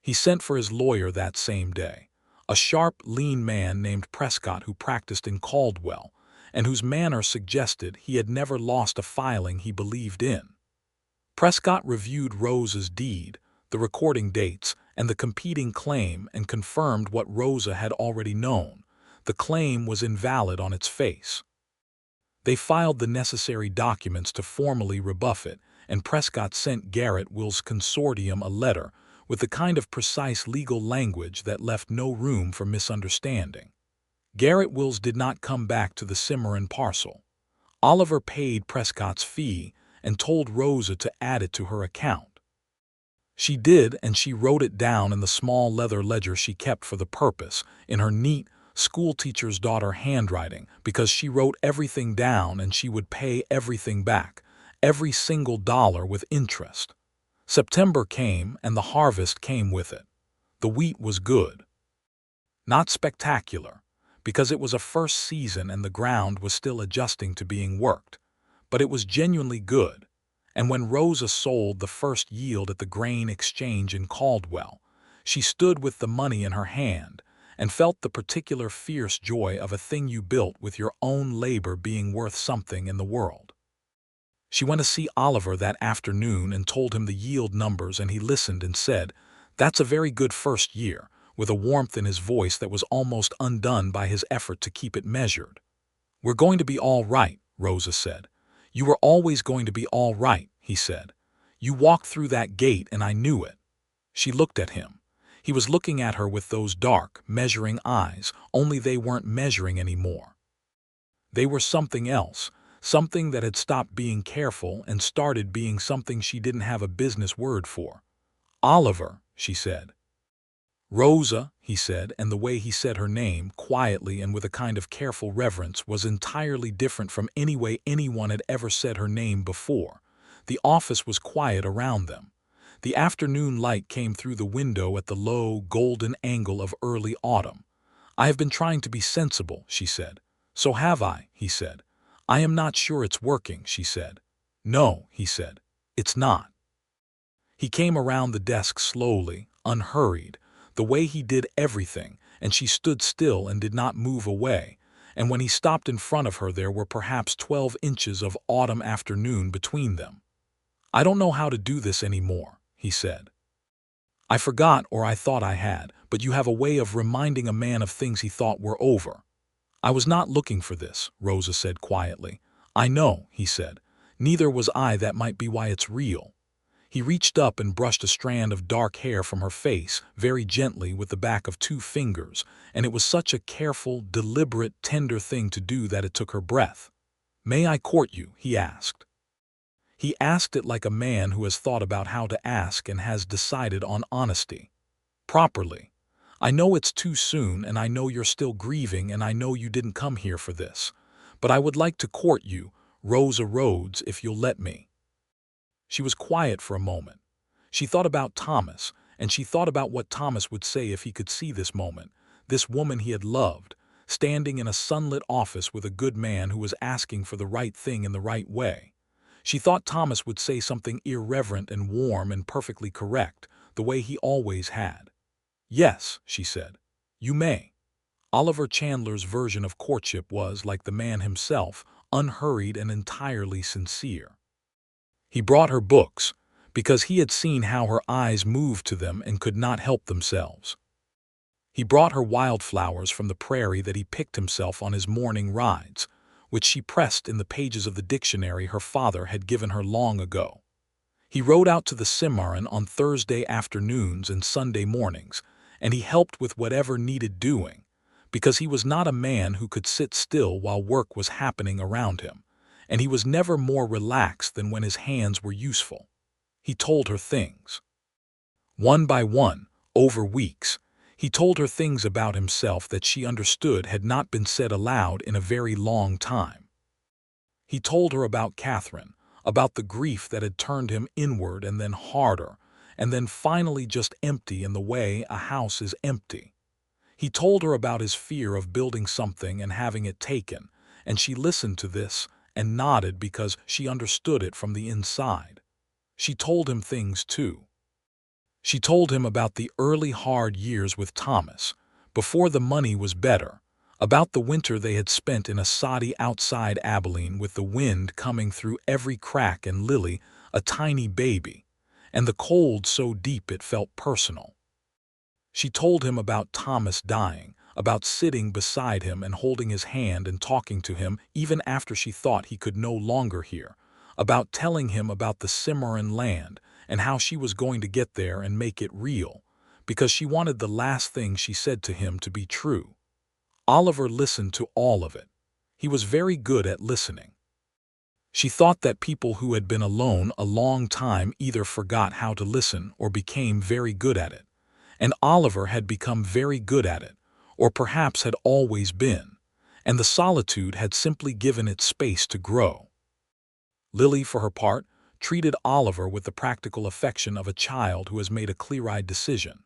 He sent for his lawyer that same day, a sharp, lean man named Prescott who practiced in Caldwell, and whose manner suggested he had never lost a filing he believed in. Prescott reviewed Rosa's deed, the recording dates, and the competing claim and confirmed what Rosa had already known. The claim was invalid on its face. They filed the necessary documents to formally rebuff it, and Prescott sent Garrett Wills' consortium a letter with the kind of precise legal language that left no room for misunderstanding. Garrett Wills did not come back to the Cimarron parcel. Oliver paid Prescott's fee and told Rosa to add it to her account. She did, and she wrote it down in the small leather ledger she kept for the purpose, in her neat, schoolteacher's daughter handwriting, because she wrote everything down and she would pay everything back, every single dollar with interest. September came, and the harvest came with it. The wheat was good. Not spectacular, because it was a first season and the ground was still adjusting to being worked, but it was genuinely good. And when Rosa sold the first yield at the grain exchange in Caldwell, she stood with the money in her hand and felt the particular fierce joy of a thing you built with your own labor being worth something in the world. She went to see Oliver that afternoon and told him the yield numbers, and he listened and said, "That's a very good first year," with a warmth in his voice that was almost undone by his effort to keep it measured. "We're going to be all right," Rosa said. "You were always going to be all right," he said. "You walked through that gate and I knew it." She looked at him. He was looking at her with those dark, measuring eyes, only they weren't measuring anymore. They were something else, something that had stopped being careful and started being something she didn't have a business word for. "Oliver," she said. "Rosa," he said, and the way he said her name, quietly and with a kind of careful reverence, was entirely different from any way anyone had ever said her name before. The office was quiet around them. The afternoon light came through the window at the low, golden angle of early autumn. "I have been trying to be sensible," she said. "So have I," he said. "I am not sure it's working," she said. "No," he said, "it's not." He came around the desk slowly, unhurried, the way he did everything, and she stood still and did not move away, and when he stopped in front of her there were perhaps 12 inches of autumn afternoon between them. "I don't know how to do this anymore," he said. "I forgot, or I thought I had, but you have a way of reminding a man of things he thought were over." "I was not looking for this," Rosa said quietly. "I know," he said. "Neither was I. That might be why it's real." He reached up and brushed a strand of dark hair from her face, very gently with the back of 2 fingers, and it was such a careful, deliberate, tender thing to do that it took her breath. "May I court you?" he asked. He asked it like a man who has thought about how to ask and has decided on honesty. "Properly. I know it's too soon, and I know you're still grieving, and I know you didn't come here for this. But I would like to court you, Rosa Rhodes, if you'll let me." She was quiet for a moment. She thought about Thomas, and she thought about what Thomas would say if he could see this moment, this woman he had loved, standing in a sunlit office with a good man who was asking for the right thing in the right way. She thought Thomas would say something irreverent and warm and perfectly correct, the way he always had. "Yes," she said, "you may." Oliver Chandler's version of courtship was, like the man himself, unhurried and entirely sincere. He brought her books, because he had seen how her eyes moved to them and could not help themselves. He brought her wildflowers from the prairie that he picked himself on his morning rides, which she pressed in the pages of the dictionary her father had given her long ago. He rode out to the Cimarron on Thursday afternoons and Sunday mornings, and he helped with whatever needed doing, because he was not a man who could sit still while work was happening around him, and he was never more relaxed than when his hands were useful. He told her things. One by one, over weeks, he told her things about himself that she understood had not been said aloud in a very long time. He told her about Catherine, about the grief that had turned him inward and then harder, and then finally just empty in the way a house is empty. He told her about his fear of building something and having it taken, and she listened to this and nodded because she understood it from the inside. She told him things too. She told him about the early hard years with Thomas, before the money was better, about the winter they had spent in a soddy outside Abilene with the wind coming through every crack and Lily, a tiny baby, and the cold so deep it felt personal. She told him about Thomas dying, about sitting beside him and holding his hand and talking to him even after she thought he could no longer hear, about telling him about the Cimarron land and how she was going to get there and make it real, because she wanted the last thing she said to him to be true. Oliver listened to all of it. He was very good at listening. She thought that people who had been alone a long time either forgot how to listen or became very good at it, and Oliver had become very good at it, or perhaps had always been, and the solitude had simply given it space to grow. Lily, for her part, treated Oliver with the practical affection of a child who has made a clear-eyed decision.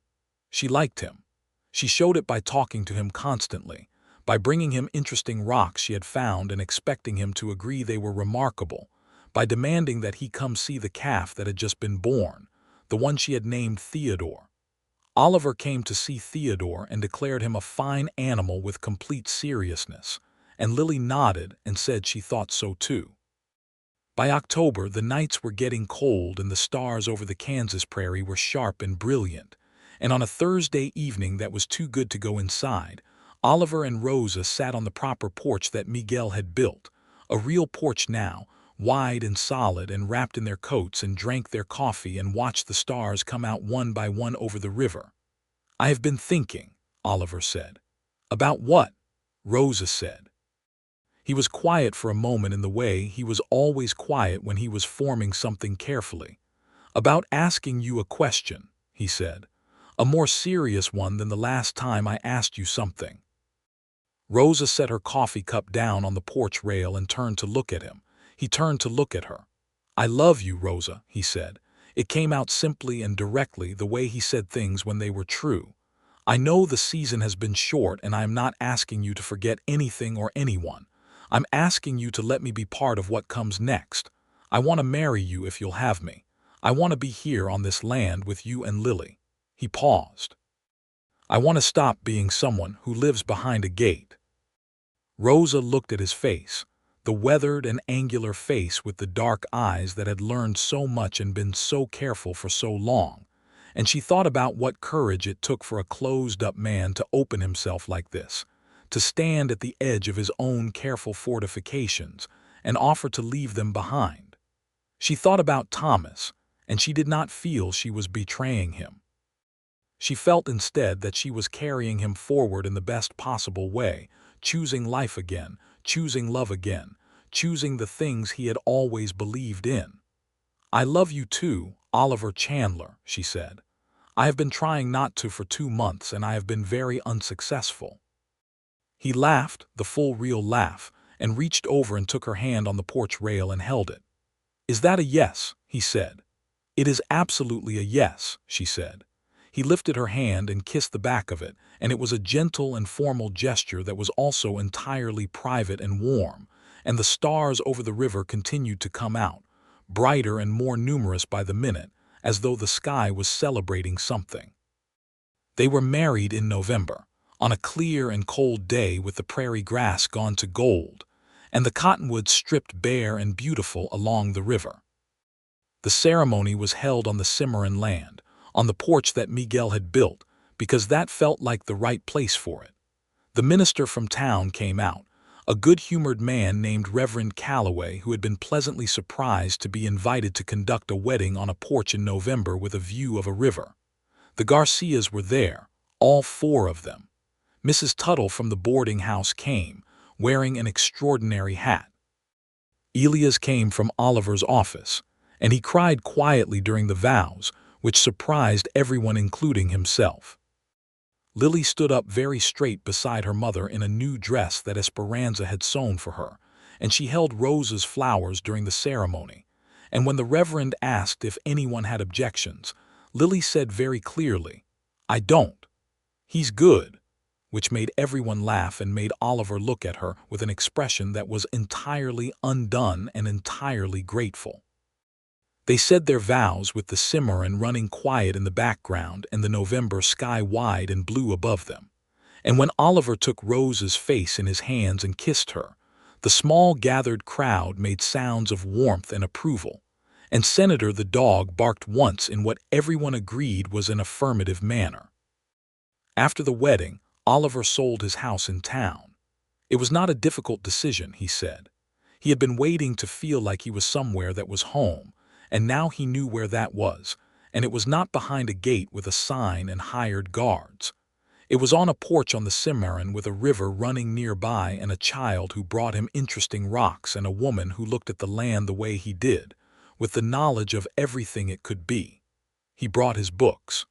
She liked him. She showed it by talking to him constantly, by bringing him interesting rocks she had found and expecting him to agree they were remarkable, by demanding that he come see the calf that had just been born, the one she had named Theodore. Oliver came to see Theodore and declared him a fine animal with complete seriousness, and Lily nodded and said she thought so too. By October, the nights were getting cold and the stars over the Kansas prairie were sharp and brilliant, and on a Thursday evening that was too good to go inside, Oliver and Rosa sat on the proper porch that Miguel had built, a real porch now, wide and solid, and wrapped in their coats and drank their coffee and watched the stars come out one by one over the river. "I have been thinking," Oliver said. "About what?" Rosa said. He was quiet for a moment in the way he was always quiet when he was forming something carefully. "About asking you a question," he said. "A more serious one than the last time I asked you something." Rosa set her coffee cup down on the porch rail and turned to look at him. He turned to look at her. "I love you, Rosa," he said. It came out simply and directly, the way he said things when they were true. "I know the season has been short, and I am not asking you to forget anything or anyone. I'm asking you to let me be part of what comes next. I want to marry you if you'll have me. I want to be here on this land with you and Lily." He paused. "I want to stop being someone who lives behind a gate." Rosa looked at his face, the weathered and angular face with the dark eyes that had learned so much and been so careful for so long, and she thought about what courage it took for a closed-up man to open himself like this, to stand at the edge of his own careful fortifications and offer to leave them behind. She thought about Thomas, and she did not feel she was betraying him. She felt instead that she was carrying him forward in the best possible way, choosing life again, choosing love again, choosing the things he had always believed in. "I love you too, Oliver Chandler," she said. "I have been trying not to for 2 months, and I have been very unsuccessful." He laughed, the full real laugh, and reached over and took her hand on the porch rail and held it. "Is that a yes?" he said. "It is absolutely a yes," she said. He lifted her hand and kissed the back of it, and it was a gentle and formal gesture that was also entirely private and warm, and the stars over the river continued to come out, brighter and more numerous by the minute, as though the sky was celebrating something. They were married in November, on a clear and cold day with the prairie grass gone to gold, and the cottonwoods stripped bare and beautiful along the river. The ceremony was held on the Cimarron land, on the porch that Miguel had built, because that felt like the right place for it. The minister from town came out, a good-humored man named Reverend Caldwell, who had been pleasantly surprised to be invited to conduct a wedding on a porch in November with a view of a river. The Garcias were there, all 4 of them. Mrs. Tuttle from the boarding house came, wearing an extraordinary hat. Elias came from Oliver's office, and he cried quietly during the vows, which surprised everyone including himself. Lily stood up very straight beside her mother in a new dress that Esperanza had sewn for her, and she held Rosa's flowers during the ceremony. And when the Reverend asked if anyone had objections, Lily said very clearly, "I don't. He's good," which made everyone laugh and made Oliver look at her with an expression that was entirely undone and entirely grateful. They said their vows with the Cimarron running quiet in the background and the November sky wide and blue above them. And when Oliver took Rosa's face in his hands and kissed her, the small gathered crowd made sounds of warmth and approval, and Senator the dog barked once in what everyone agreed was an affirmative manner. After the wedding, Oliver sold his house in town. It was not a difficult decision, he said. He had been waiting to feel like he was somewhere that was home, and now he knew where that was, and it was not behind a gate with a sign and hired guards. It was on a porch on the Cimarron with a river running nearby and a child who brought him interesting rocks and a woman who looked at the land the way he did, with the knowledge of everything it could be. He brought his books.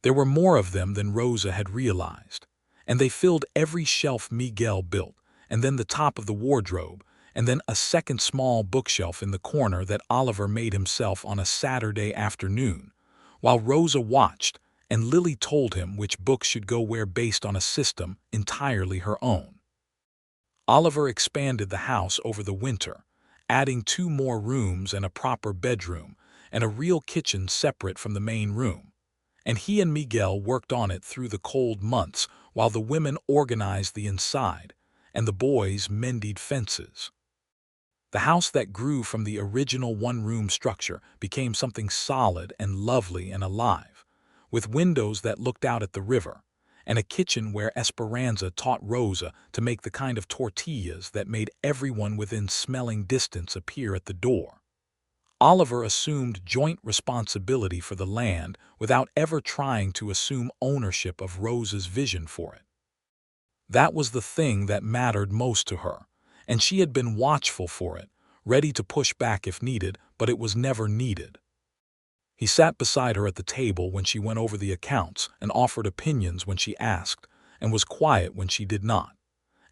There were more of them than Rosa had realized, and they filled every shelf Miguel built, and then the top of the wardrobe, and then a second small bookshelf in the corner that Oliver made himself on a Saturday afternoon, while Rosa watched, and Lily told him which books should go where based on a system entirely her own. Oliver expanded the house over the winter, adding 2 more rooms and a proper bedroom, and a real kitchen separate from the main room. And he and Miguel worked on it through the cold months while the women organized the inside, and the boys mended fences. The house that grew from the original 1-room structure became something solid and lovely and alive, with windows that looked out at the river, and a kitchen where Esperanza taught Rosa to make the kind of tortillas that made everyone within smelling distance appear at the door. Oliver assumed joint responsibility for the land without ever trying to assume ownership of Rosa's vision for it. That was the thing that mattered most to her, and she had been watchful for it, ready to push back if needed, but it was never needed. He sat beside her at the table when she went over the accounts and offered opinions when she asked, and was quiet when she did not.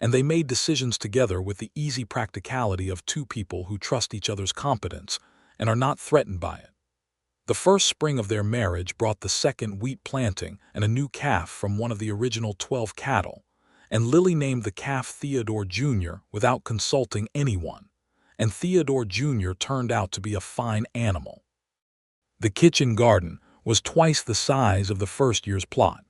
And they made decisions together with the easy practicality of two people who trust each other's competence and are not threatened by it. The first spring of their marriage brought the second wheat planting and a new calf from one of the original 12 cattle, and Lily named the calf Theodore Jr. without consulting anyone, and Theodore Jr. turned out to be a fine animal. The kitchen garden was twice the size of the first year's plot.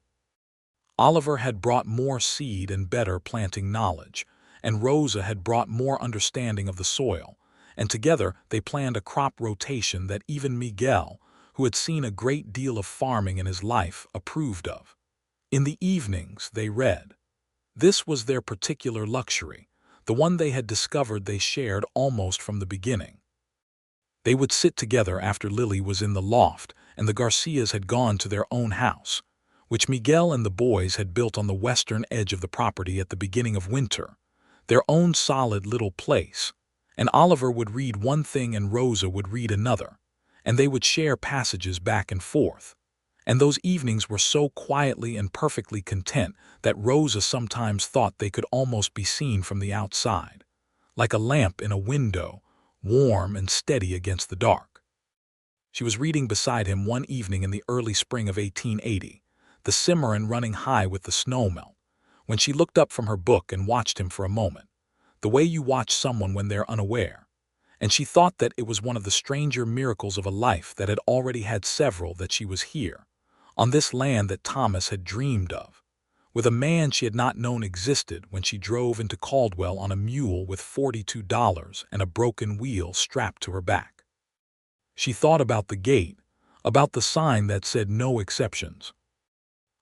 Oliver had brought more seed and better planting knowledge, and Rosa had brought more understanding of the soil, and together they planned a crop rotation that even Miguel, who had seen a great deal of farming in his life, approved of. In the evenings they read. This was their particular luxury, the one they had discovered they shared almost from the beginning. They would sit together after Lily was in the loft and the Garcias had gone to their own house, which Miguel and the boys had built on the western edge of the property at the beginning of winter, their own solid little place, and Oliver would read one thing and Rosa would read another, and they would share passages back and forth. And those evenings were so quietly and perfectly content that Rosa sometimes thought they could almost be seen from the outside, like a lamp in a window, warm and steady against the dark. She was reading beside him one evening in the early spring of 1880, the Cimarron running high with the snowmelt, when she looked up from her book and watched him for a moment, the way you watch someone when they're unaware, and she thought that it was one of the stranger miracles of a life that had already had several that she was here, on this land that Thomas had dreamed of, with a man she had not known existed when she drove into Caldwell on a mule with $42 and a broken wheel strapped to her back. She thought about the gate, about the sign that said no exceptions,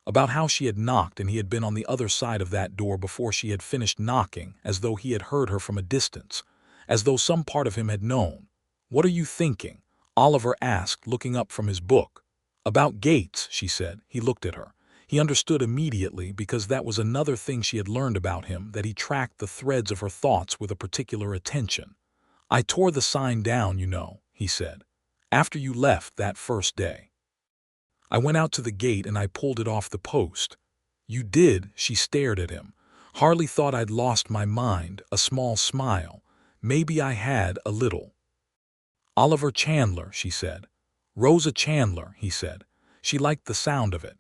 about how she had knocked and he had been on the other side of that door before she had finished knocking, as though he had heard her from a distance, as though some part of him had known. "What are you thinking?" Oliver asked, looking up from his book. "About gates," she said. He looked at her. He understood immediately, because that was another thing she had learned about him, that he tracked the threads of her thoughts with a particular attention. "I tore the sign down, you know," he said, "after you left that first day. I went out to the gate and I pulled it off the post." "You did?" She stared at him. "Hardly thought I'd lost my mind." A small smile. "Maybe I had, a little." "Oliver Chandler," she said. "Rosa Chandler," he said. She liked the sound of it.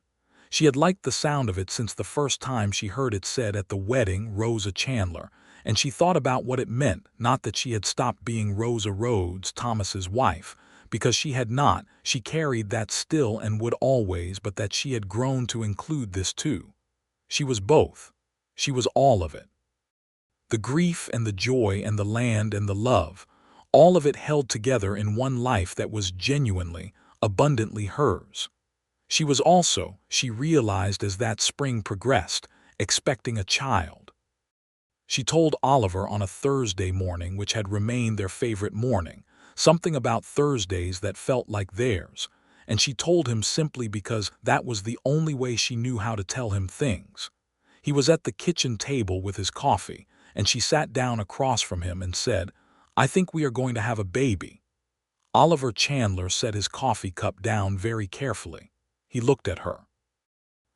She had liked the sound of it since the first time she heard it said at the wedding, Rosa Chandler, and she thought about what it meant, not that she had stopped being Rosa Rhodes, Thomas's wife, because she had not, she carried that still and would always, but that she had grown to include this too. She was both. She was all of it. The grief and the joy and the land and the love, all of it held together in one life that was genuinely, abundantly hers. She was also, she realized as that spring progressed, expecting a child. She told Oliver on a Thursday morning, which had remained their favorite morning, something about Thursdays that felt like theirs, and she told him simply because that was the only way she knew how to tell him things. He was at the kitchen table with his coffee, and she sat down across from him and said, "I think we are going to have a baby." Oliver Chandler set his coffee cup down very carefully. He looked at her.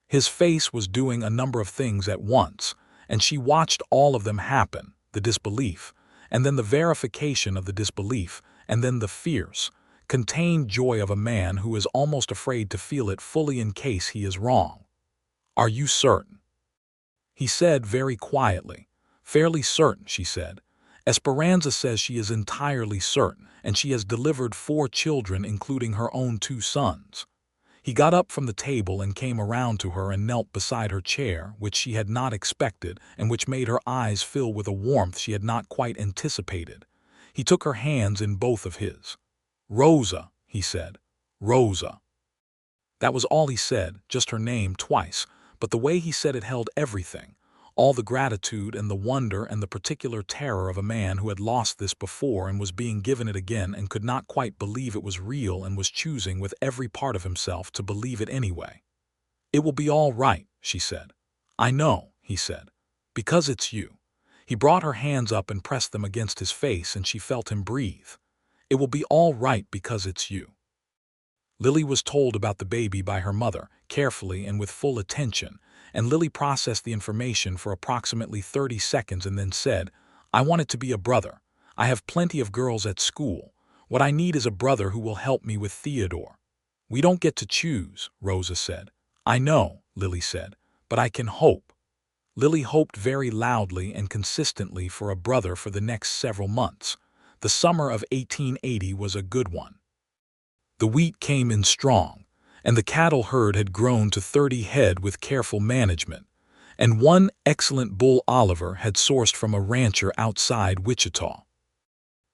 His face was doing a number of things at once, and she watched all of them happen, the disbelief, and then the verification of the disbelief, and then the fierce, contained joy of a man who is almost afraid to feel it fully in case he is wrong. "Are you certain?" He said very quietly. "Fairly certain," she said. "Esperanza says she is entirely certain, and she has delivered 4 children, including her own 2 sons. He got up from the table and came around to her and knelt beside her chair, which she had not expected and which made her eyes fill with a warmth she had not quite anticipated. He took her hands in both of his. "Rosa," he said. "Rosa." That was all he said, just her name twice, but the way he said it held everything, all the gratitude and the wonder and the particular terror of a man who had lost this before and was being given it again and could not quite believe it was real and was choosing with every part of himself to believe it anyway. "It will be all right," she said. "I know," he said, "because it's you." He brought her hands up and pressed them against his face, and she felt him breathe. "It will be all right because it's you." Lily was told about the baby by her mother, carefully and with full attention, and Lily processed the information for approximately 30 seconds and then said, "I want it to be a brother. I have plenty of girls at school. What I need is a brother who will help me with Theodore." "We don't get to choose," Rosa said. "I know," Lily said, "but I can hope." Lily hoped very loudly and consistently for a brother for the next several months. The summer of 1880 was a good one. The wheat came in strong, and the cattle herd had grown to 30 head with careful management, and one excellent bull Oliver had sourced from a rancher outside Wichita.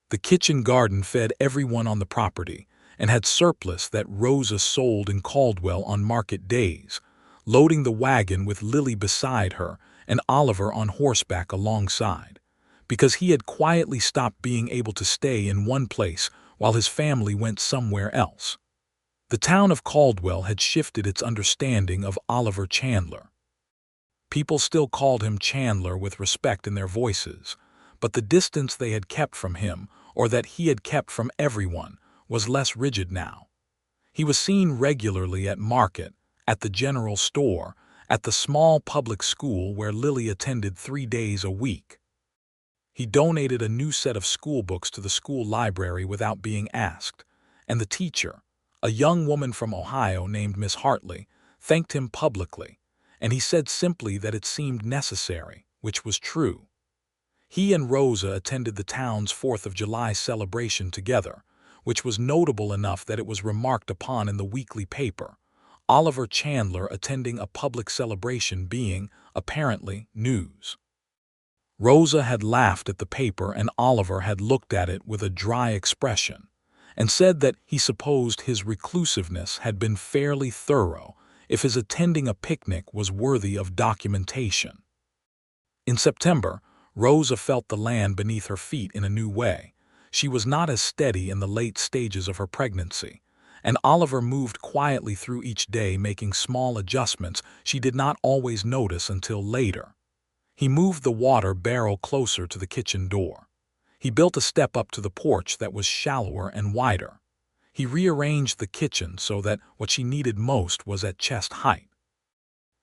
The kitchen garden fed everyone on the property and had surplus that Rosa sold in Caldwell on market days, loading the wagon with Lily beside her and Oliver on horseback alongside, because he had quietly stopped being able to stay in one place while his family went somewhere else. The town of Caldwell had shifted its understanding of Oliver Chandler. People still called him Chandler with respect in their voices, but the distance they had kept from him, or that he had kept from everyone, was less rigid now. He was seen regularly at market, at the general store, at the small public school where Lily attended 3 days a week. He donated a new set of school books to the school library without being asked, and the teacher, a young woman from Ohio named Miss Hartley, thanked him publicly, and he said simply that it seemed necessary, which was true. He and Rosa attended the town's 4th of July celebration together, which was notable enough that it was remarked upon in the weekly paper, Oliver Chandler attending a public celebration being, apparently, news. Rosa had laughed at the paper and Oliver had looked at it with a dry expression, and said that he supposed his reclusiveness had been fairly thorough if his attending a picnic was worthy of documentation. In September, Rosa felt the land beneath her feet in a new way. She was not as steady in the late stages of her pregnancy, and Oliver moved quietly through each day, making small adjustments she did not always notice until later. He moved the water barrel closer to the kitchen door. He built a step up to the porch that was shallower and wider. He rearranged the kitchen so that what she needed most was at chest height.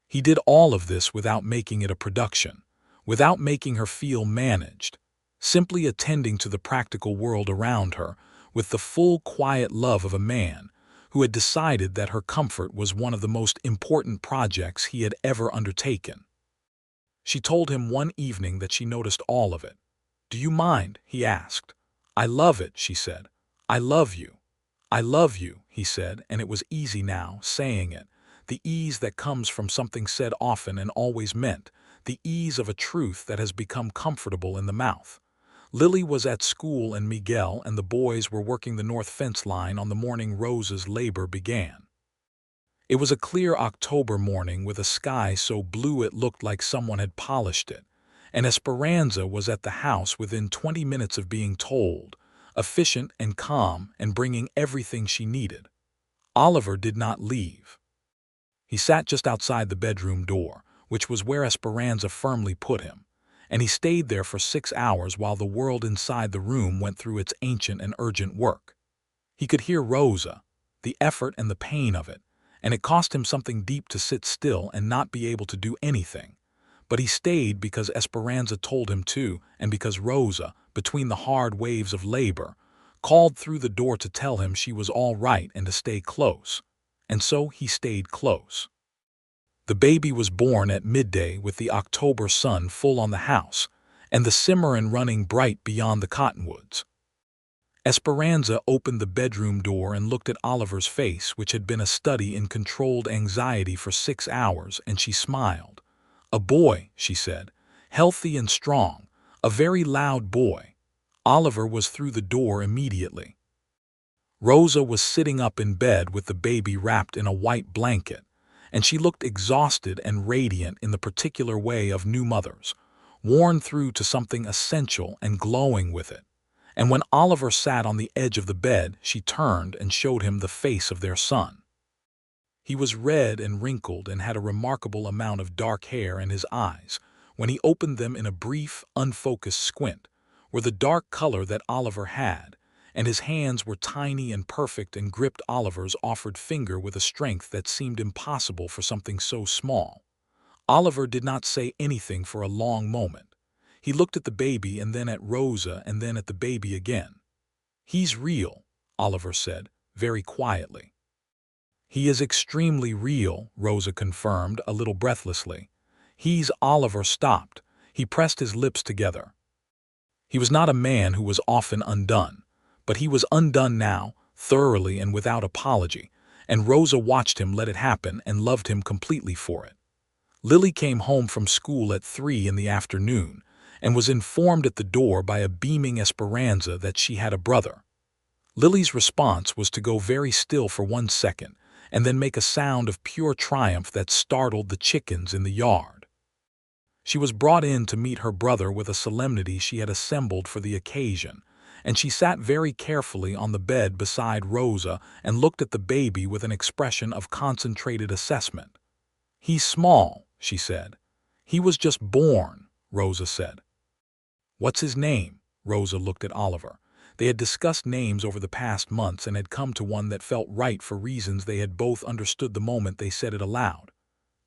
He did all of this without making it a production, without making her feel managed, simply attending to the practical world around her with the full, quiet love of a man who had decided that her comfort was one of the most important projects he had ever undertaken. She told him one evening that she noticed all of it. "Do you mind?" he asked. "I love it," she said. "I love you." "I love you," he said, and it was easy now, saying it, the ease that comes from something said often and always meant, the ease of a truth that has become comfortable in the mouth. Lily was at school and Miguel and the boys were working the north fence line on the morning Rosa's labor began. It was a clear October morning with a sky so blue it looked like someone had polished it, and Esperanza was at the house within 20 minutes of being told, efficient and calm and bringing everything she needed. Oliver did not leave. He sat just outside the bedroom door, which was where Esperanza firmly put him, and he stayed there for 6 hours while the world inside the room went through its ancient and urgent work. He could hear Rosa, the effort and the pain of it, and it cost him something deep to sit still and not be able to do anything. But he stayed because Esperanza told him to, and because Rosa, between the hard waves of labor, called through the door to tell him she was all right and to stay close. And so he stayed close. The baby was born at midday with the October sun full on the house, and the Cimarron running bright beyond the cottonwoods. Esperanza opened the bedroom door and looked at Oliver's face, which had been a study in controlled anxiety for 6 hours, and she smiled. "A boy," she said, "healthy and strong, a very loud boy." Oliver was through the door immediately. Rosa was sitting up in bed with the baby wrapped in a white blanket, and she looked exhausted and radiant in the particular way of new mothers, worn through to something essential and glowing with it. And when Oliver sat on the edge of the bed, she turned and showed him the face of their son. He was red and wrinkled and had a remarkable amount of dark hair, and his eyes, when he opened them in a brief, unfocused squint, were the dark color that Oliver had, and his hands were tiny and perfect and gripped Oliver's offered finger with a strength that seemed impossible for something so small. Oliver did not say anything for a long moment. He looked at the baby and then at Rosa and then at the baby again. "He's real," Oliver said, very quietly. "He is extremely real," Rosa confirmed, a little breathlessly. Oliver stopped. He pressed his lips together. He was not a man who was often undone, but he was undone now, thoroughly and without apology, and Rosa watched him let it happen and loved him completely for it. Lily came home from school at 3 in the afternoon and was informed at the door by a beaming Esperanza that she had a brother. Lily's response was to go very still for 1 second and then make a sound of pure triumph that startled the chickens in the yard. She was brought in to meet her brother with a solemnity she had assembled for the occasion, and she sat very carefully on the bed beside Rosa and looked at the baby with an expression of concentrated assessment. "He's small," she said. "He was just born," Rosa said. "What's his name?" Rosa looked at Oliver. They had discussed names over the past months and had come to one that felt right for reasons they had both understood the moment they said it aloud.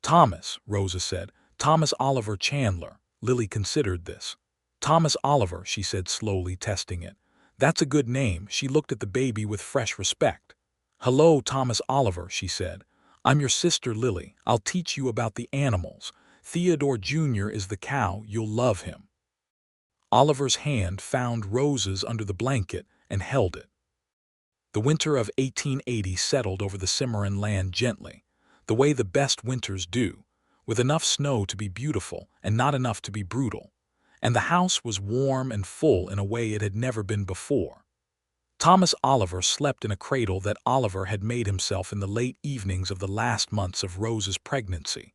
"Thomas," Rosa said. "Thomas Oliver Chandler." Lily considered this. "Thomas Oliver," she said slowly, testing it. "That's a good name." She looked at the baby with fresh respect. "Hello, Thomas Oliver," she said. "I'm your sister Lily. I'll teach you about the animals. Theodore Jr. is the cow. You'll love him." Oliver's hand found Rosa's under the blanket and held it. The winter of 1880 settled over the Cimarron land gently, the way the best winters do, with enough snow to be beautiful and not enough to be brutal, and the house was warm and full in a way it had never been before. Thomas Oliver slept in a cradle that Oliver had made himself in the late evenings of the last months of Rosa's pregnancy,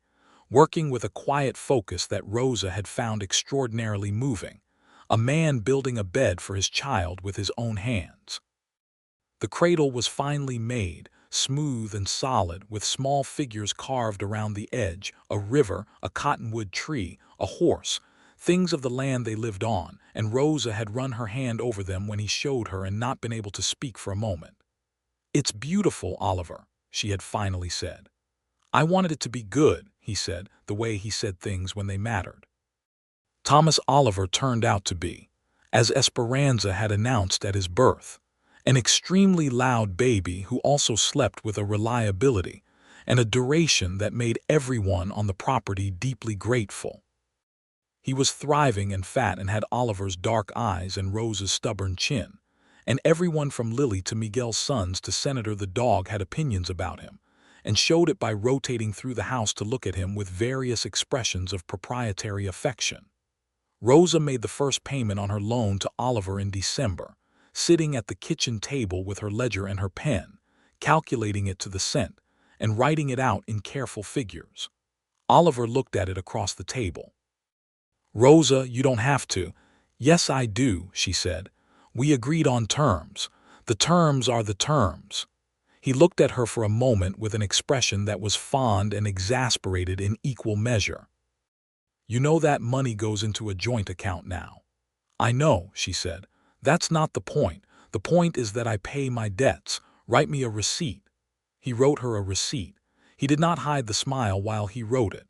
working with a quiet focus that Rosa had found extraordinarily moving, a man building a bed for his child with his own hands. The cradle was finely made, smooth and solid, with small figures carved around the edge, a river, a cottonwood tree, a horse, things of the land they lived on, and Rosa had run her hand over them when he showed her and not been able to speak for a moment. "It's beautiful, Oliver," she had finally said. "I wanted it to be good," he said, the way he said things when they mattered. Thomas Oliver turned out to be, as Esperanza had announced at his birth, an extremely loud baby who also slept with a reliability and a duration that made everyone on the property deeply grateful. He was thriving and fat and had Oliver's dark eyes and Rosa's stubborn chin, and everyone from Lily to Miguel's sons to Senator the dog had opinions about him, and showed it by rotating through the house to look at him with various expressions of proprietary affection. Rosa made the first payment on her loan to Oliver in December, sitting at the kitchen table with her ledger and her pen, calculating it to the cent, and writing it out in careful figures. Oliver looked at it across the table. "Rosa, you don't have to." "Yes, I do," she said. "We agreed on terms. The terms are the terms." He looked at her for a moment with an expression that was fond and exasperated in equal measure. "You know that money goes into a joint account now." "I know," she said. "That's not the point. The point is that I pay my debts. Write me a receipt." He wrote her a receipt. He did not hide the smile while he wrote it.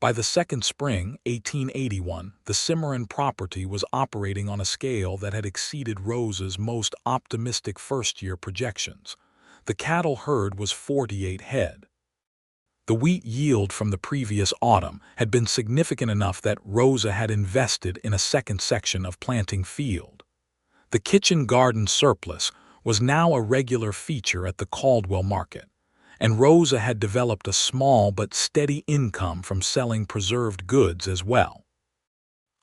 By the second spring, 1881, the Cimarron property was operating on a scale that had exceeded Rosa's most optimistic first-year projections. The cattle herd was 48 head. The wheat yield from the previous autumn had been significant enough that Rosa had invested in a second section of planting field. The kitchen garden surplus was now a regular feature at the Caldwell market, and Rosa had developed a small but steady income from selling preserved goods as well.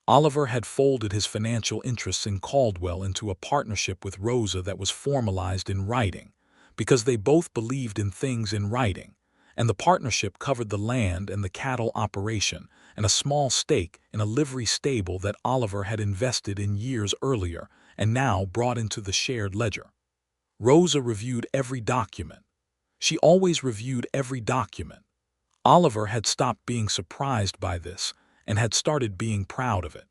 Oliver had folded his financial interests in Caldwell into a partnership with Rosa that was formalized in writing, because they both believed in things in writing, and the partnership covered the land and the cattle operation and a small stake in a livery stable that Oliver had invested in years earlier and now brought into the shared ledger. Rosa reviewed every document. She always reviewed every document. Oliver had stopped being surprised by this, and had started being proud of it.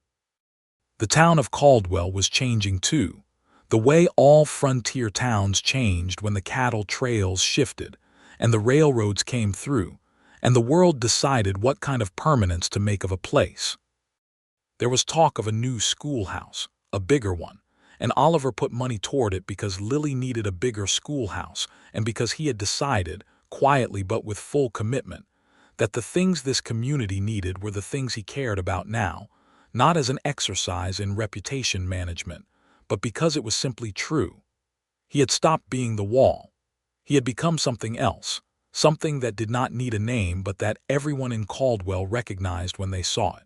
The town of Caldwell was changing too, the way all frontier towns changed when the cattle trails shifted and the railroads came through, and the world decided what kind of permanence to make of a place. There was talk of a new schoolhouse, a bigger one, and Oliver put money toward it because Lily needed a bigger schoolhouse and because he had decided, quietly but with full commitment, that the things this community needed were the things he cared about now, not as an exercise in reputation management, but because it was simply true. He had stopped being the wall. He had become something else, something that did not need a name but that everyone in Caldwell recognized when they saw it.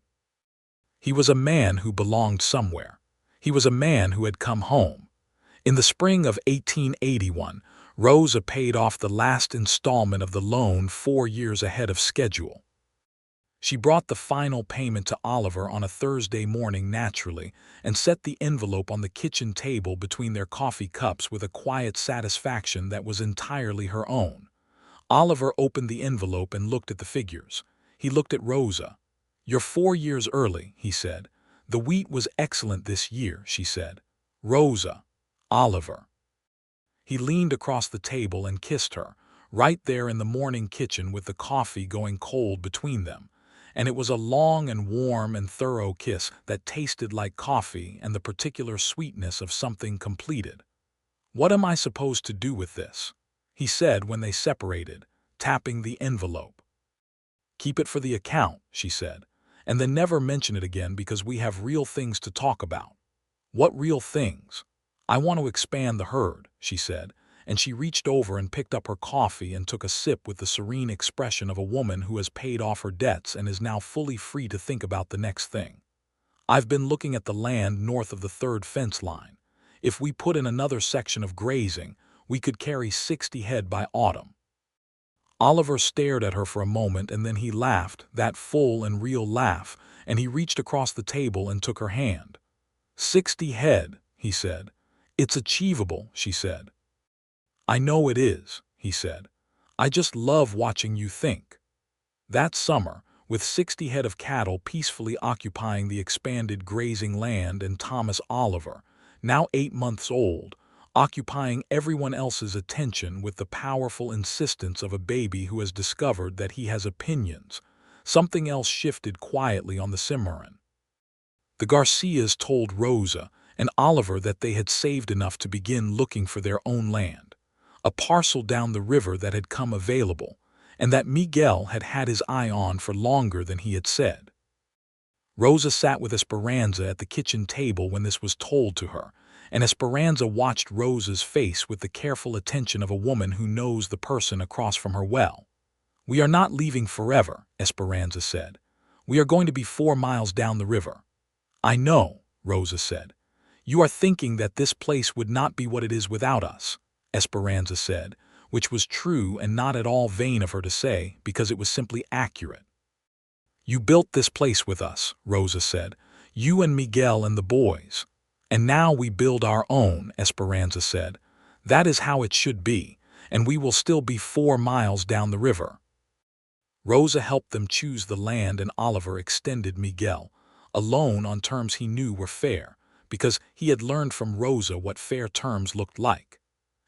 He was a man who belonged somewhere. He was a man who had come home. In the spring of 1881, Rosa paid off the last installment of the loan 4 years ahead of schedule. She brought the final payment to Oliver on a Thursday morning naturally and set the envelope on the kitchen table between their coffee cups with a quiet satisfaction that was entirely her own. Oliver opened the envelope and looked at the figures. He looked at Rosa. "You're 4 years early," he said. "The wheat was excellent this year," she said. "Rosa." Oliver. He leaned across the table and kissed her, right there in the morning kitchen with the coffee going cold between them. And it was a long and warm and thorough kiss that tasted like coffee and the particular sweetness of something completed. "What am I supposed to do with this?" he said when they separated, tapping the envelope. "Keep it for the account," she said, "and then never mention it again because we have real things to talk about." "What real things?" "I want to expand the herd," she said, and she reached over and picked up her coffee and took a sip with the serene expression of a woman who has paid off her debts and is now fully free to think about the next thing. "I've been looking at the land north of the 3rd fence line. If we put in another section of grazing, we could carry 60 head by autumn." Oliver stared at her for a moment and then he laughed, that full and real laugh, and he reached across the table and took her hand. "60 head," he said. "It's achievable," she said. "I know it is," he said. "I just love watching you think." That summer, with 60 head of cattle peacefully occupying the expanded grazing land and Thomas Oliver, now 8 months old, occupying everyone else's attention with the powerful insistence of a baby who has discovered that he has opinions, something else shifted quietly on the Cimarron. The Garcias told Rosa and Oliver that they had saved enough to begin looking for their own land, a parcel down the river that had come available, and that Miguel had had his eye on for longer than he had said. Rosa sat with Esperanza at the kitchen table when this was told to her, and Esperanza watched Rosa's face with the careful attention of a woman who knows the person across from her well. "We are not leaving forever," Esperanza said. "We are going to be 4 miles down the river." "I know," Rosa said. "You are thinking that this place would not be what it is without us," Esperanza said, which was true and not at all vain of her to say because it was simply accurate. "You built this place with us," Rosa said. "You and Miguel and the boys. And now we build our own," Esperanza said. "That is how it should be, and we will still be 4 miles down the river." Rosa helped them choose the land and Oliver extended Miguel, a loan on terms he knew were fair, because he had learned from Rosa what fair terms looked like.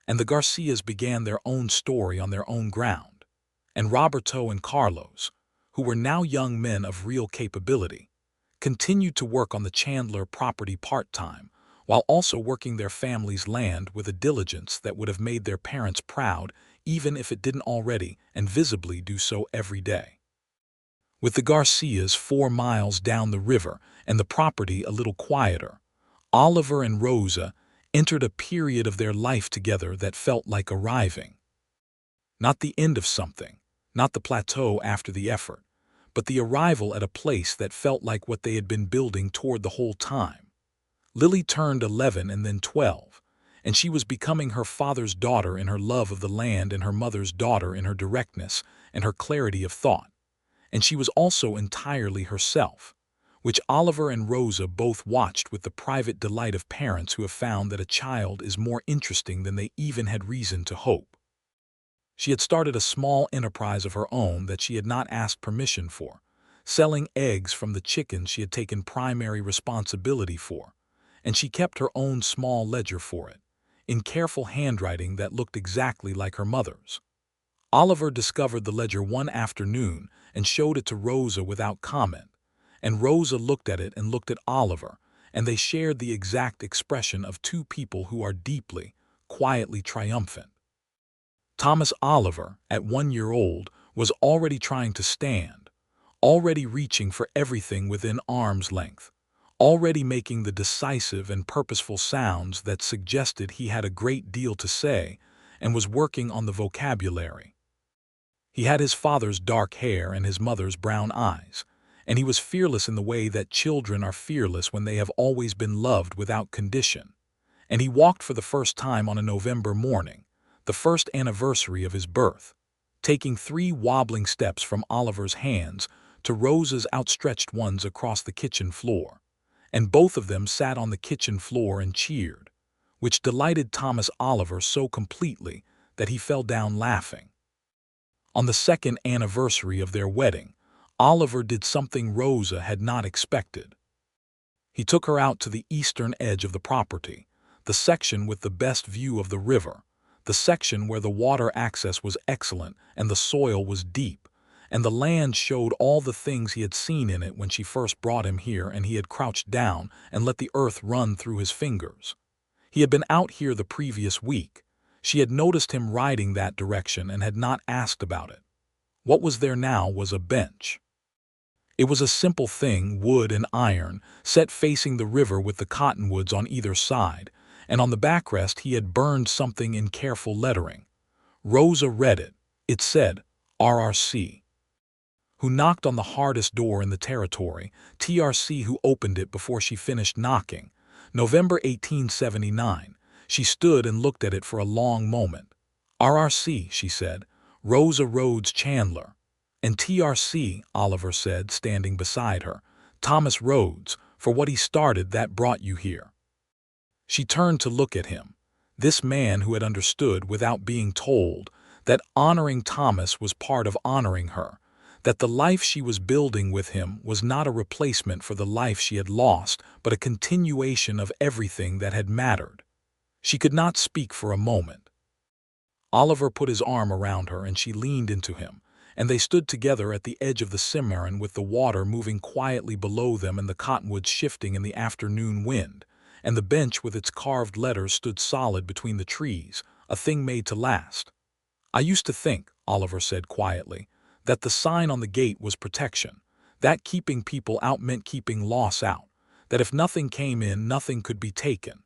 And the Garcias began their own story on their own ground. And Roberto and Carlos, who were now young men of real capability, continued to work on the Chandler property part-time, while also working their family's land with a diligence that would have made their parents proud even if it didn't already and visibly do so every day. With the Garcias 4 miles down the river and the property a little quieter, Oliver and Rosa entered a period of their life together that felt like arriving. Not the end of something, not the plateau after the effort, but the arrival at a place that felt like what they had been building toward the whole time. Lily turned 11 and then 12, and she was becoming her father's daughter in her love of the land and her mother's daughter in her directness and her clarity of thought. And she was also entirely herself, which Oliver and Rosa both watched with the private delight of parents who have found that a child is more interesting than they even had reason to hope. She had started a small enterprise of her own that she had not asked permission for, selling eggs from the chickens she had taken primary responsibility for, and she kept her own small ledger for it, in careful handwriting that looked exactly like her mother's. Oliver discovered the ledger one afternoon and showed it to Rosa without comment, and Rosa looked at it and looked at Oliver, and they shared the exact expression of two people who are deeply, quietly triumphant. Thomas Oliver, at 1 year old, was already trying to stand, already reaching for everything within arm's length, already making the decisive and purposeful sounds that suggested he had a great deal to say and was working on the vocabulary. He had his father's dark hair and his mother's brown eyes, and he was fearless in the way that children are fearless when they have always been loved without condition. And he walked for the first time on a November morning, the first anniversary of his birth, taking 3 wobbling steps from Oliver's hands to Rosa's outstretched ones across the kitchen floor, and both of them sat on the kitchen floor and cheered, which delighted Thomas Oliver so completely that he fell down laughing. On the 2nd anniversary of their wedding, Oliver did something Rosa had not expected. He took her out to the eastern edge of the property, the section with the best view of the river, the section where the water access was excellent and the soil was deep, and the land showed all the things he had seen in it when she first brought him here and he had crouched down and let the earth run through his fingers. He had been out here the previous week. She had noticed him riding that direction and had not asked about it. What was there now was a bench. It was a simple thing, wood and iron, set facing the river with the cottonwoods on either side, and on the backrest he had burned something in careful lettering. Rosa read it. It said, RRC. Who knocked on the hardest door in the territory, TRC who opened it before she finished knocking. November 1879. She stood and looked at it for a long moment. RRC, she said, Rosa Rhodes Chandler. And TRC, Oliver said, standing beside her, Thomas Rhodes, for what he started that brought you here. She turned to look at him, this man who had understood without being told that honoring Thomas was part of honoring her, that the life she was building with him was not a replacement for the life she had lost, but a continuation of everything that had mattered. She could not speak for a moment. Oliver put his arm around her and she leaned into him, and they stood together at the edge of the Cimarron with the water moving quietly below them and the cottonwoods shifting in the afternoon wind, and the bench with its carved letters stood solid between the trees, a thing made to last. I used to think, Oliver said quietly, that the sign on the gate was protection, that keeping people out meant keeping loss out, that if nothing came in, nothing could be taken.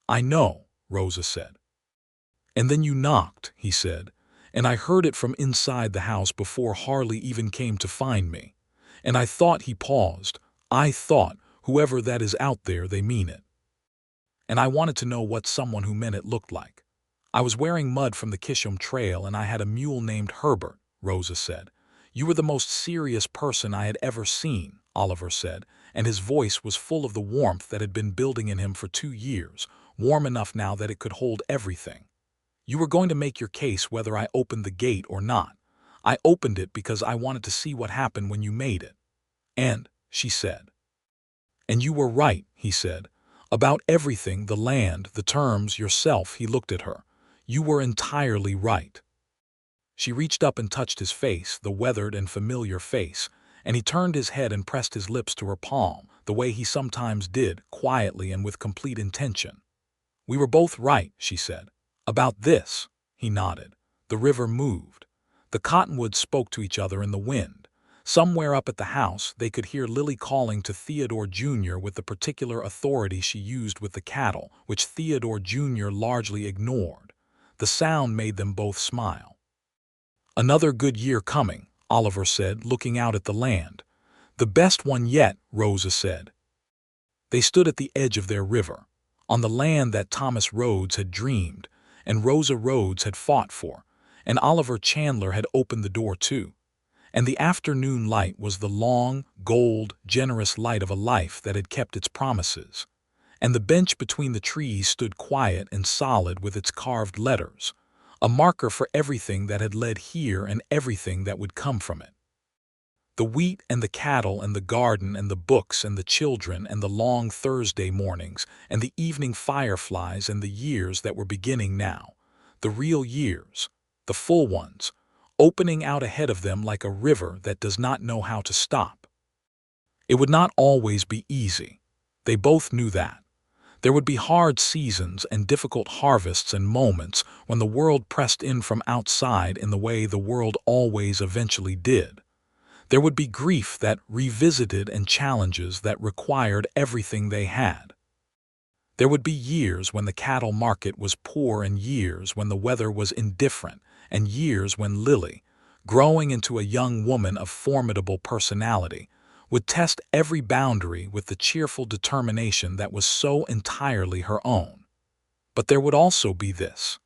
I know, Rosa said. And then you knocked, he said, and I heard it from inside the house before Harley even came to find me. And I thought, he paused, I thought, whoever that is out there, they mean it. And I wanted to know what someone who meant it looked like. I was wearing mud from the Kisham Trail and I had a mule named Herbert, Rosa said. You were the most serious person I had ever seen, Oliver said, and his voice was full of the warmth that had been building in him for 2 years, warm enough now that it could hold everything. You were going to make your case whether I opened the gate or not. I opened it because I wanted to see what happened when you made it. And, she said. And you were right, he said. About everything, the land, the terms, yourself, he looked at her. You were entirely right. She reached up and touched his face, the weathered and familiar face, and he turned his head and pressed his lips to her palm, the way he sometimes did, quietly and with complete intention. We were both right, she said. About this, he nodded. The river moved. The cottonwoods spoke to each other in the wind. Somewhere up at the house, they could hear Lily calling to Theodore Jr. with the particular authority she used with the cattle, which Theodore Jr. largely ignored. The sound made them both smile. Another good year coming, Oliver said, looking out at the land. The best one yet, Rosa said. They stood at the edge of their river, on the land that Thomas Rhodes had dreamed, and Rosa Rhodes had fought for, and Oliver Chandler had opened the door to. And the afternoon light was the long, gold, generous light of a life that had kept its promises. And the bench between the trees stood quiet and solid with its carved letters, a marker for everything that had led here and everything that would come from it. The wheat and the cattle and the garden and the books and the children and the long Thursday mornings and the evening fireflies and the years that were beginning now. The real years, the full ones, opening out ahead of them like a river that does not know how to stop. It would not always be easy. They both knew that. There would be hard seasons and difficult harvests and moments when the world pressed in from outside in the way the world always eventually did. There would be grief that revisited and challenges that required everything they had. There would be years when the cattle market was poor and years when the weather was indifferent and years when Lily, growing into a young woman of formidable personality, would test every boundary with the cheerful determination that was so entirely her own. But there would also be this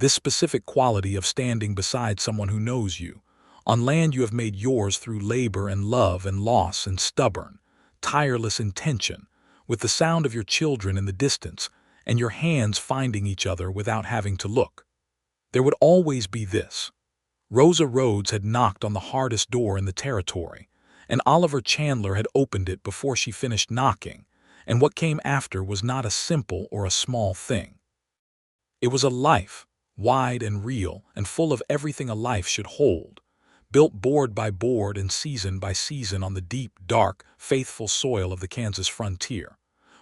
specific quality of standing beside someone who knows you, on land you have made yours through labor and love and loss and stubborn, tireless intention, with the sound of your children in the distance and your hands finding each other without having to look. There would always be this. Rosa Rhodes had knocked on the hardest door in the territory, and Oliver Chandler had opened it before she finished knocking, and what came after was not a simple or a small thing. It was a life, wide and real and full of everything a life should hold, built board by board and season by season on the deep, dark, faithful soil of the Kansas frontier,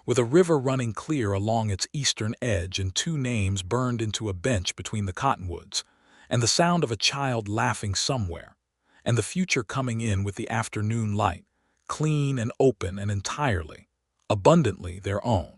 with a river running clear along its eastern edge and two names burned into a bench between the cottonwoods, and the sound of a child laughing somewhere, and the future coming in with the afternoon light, clean and open and entirely, abundantly their own.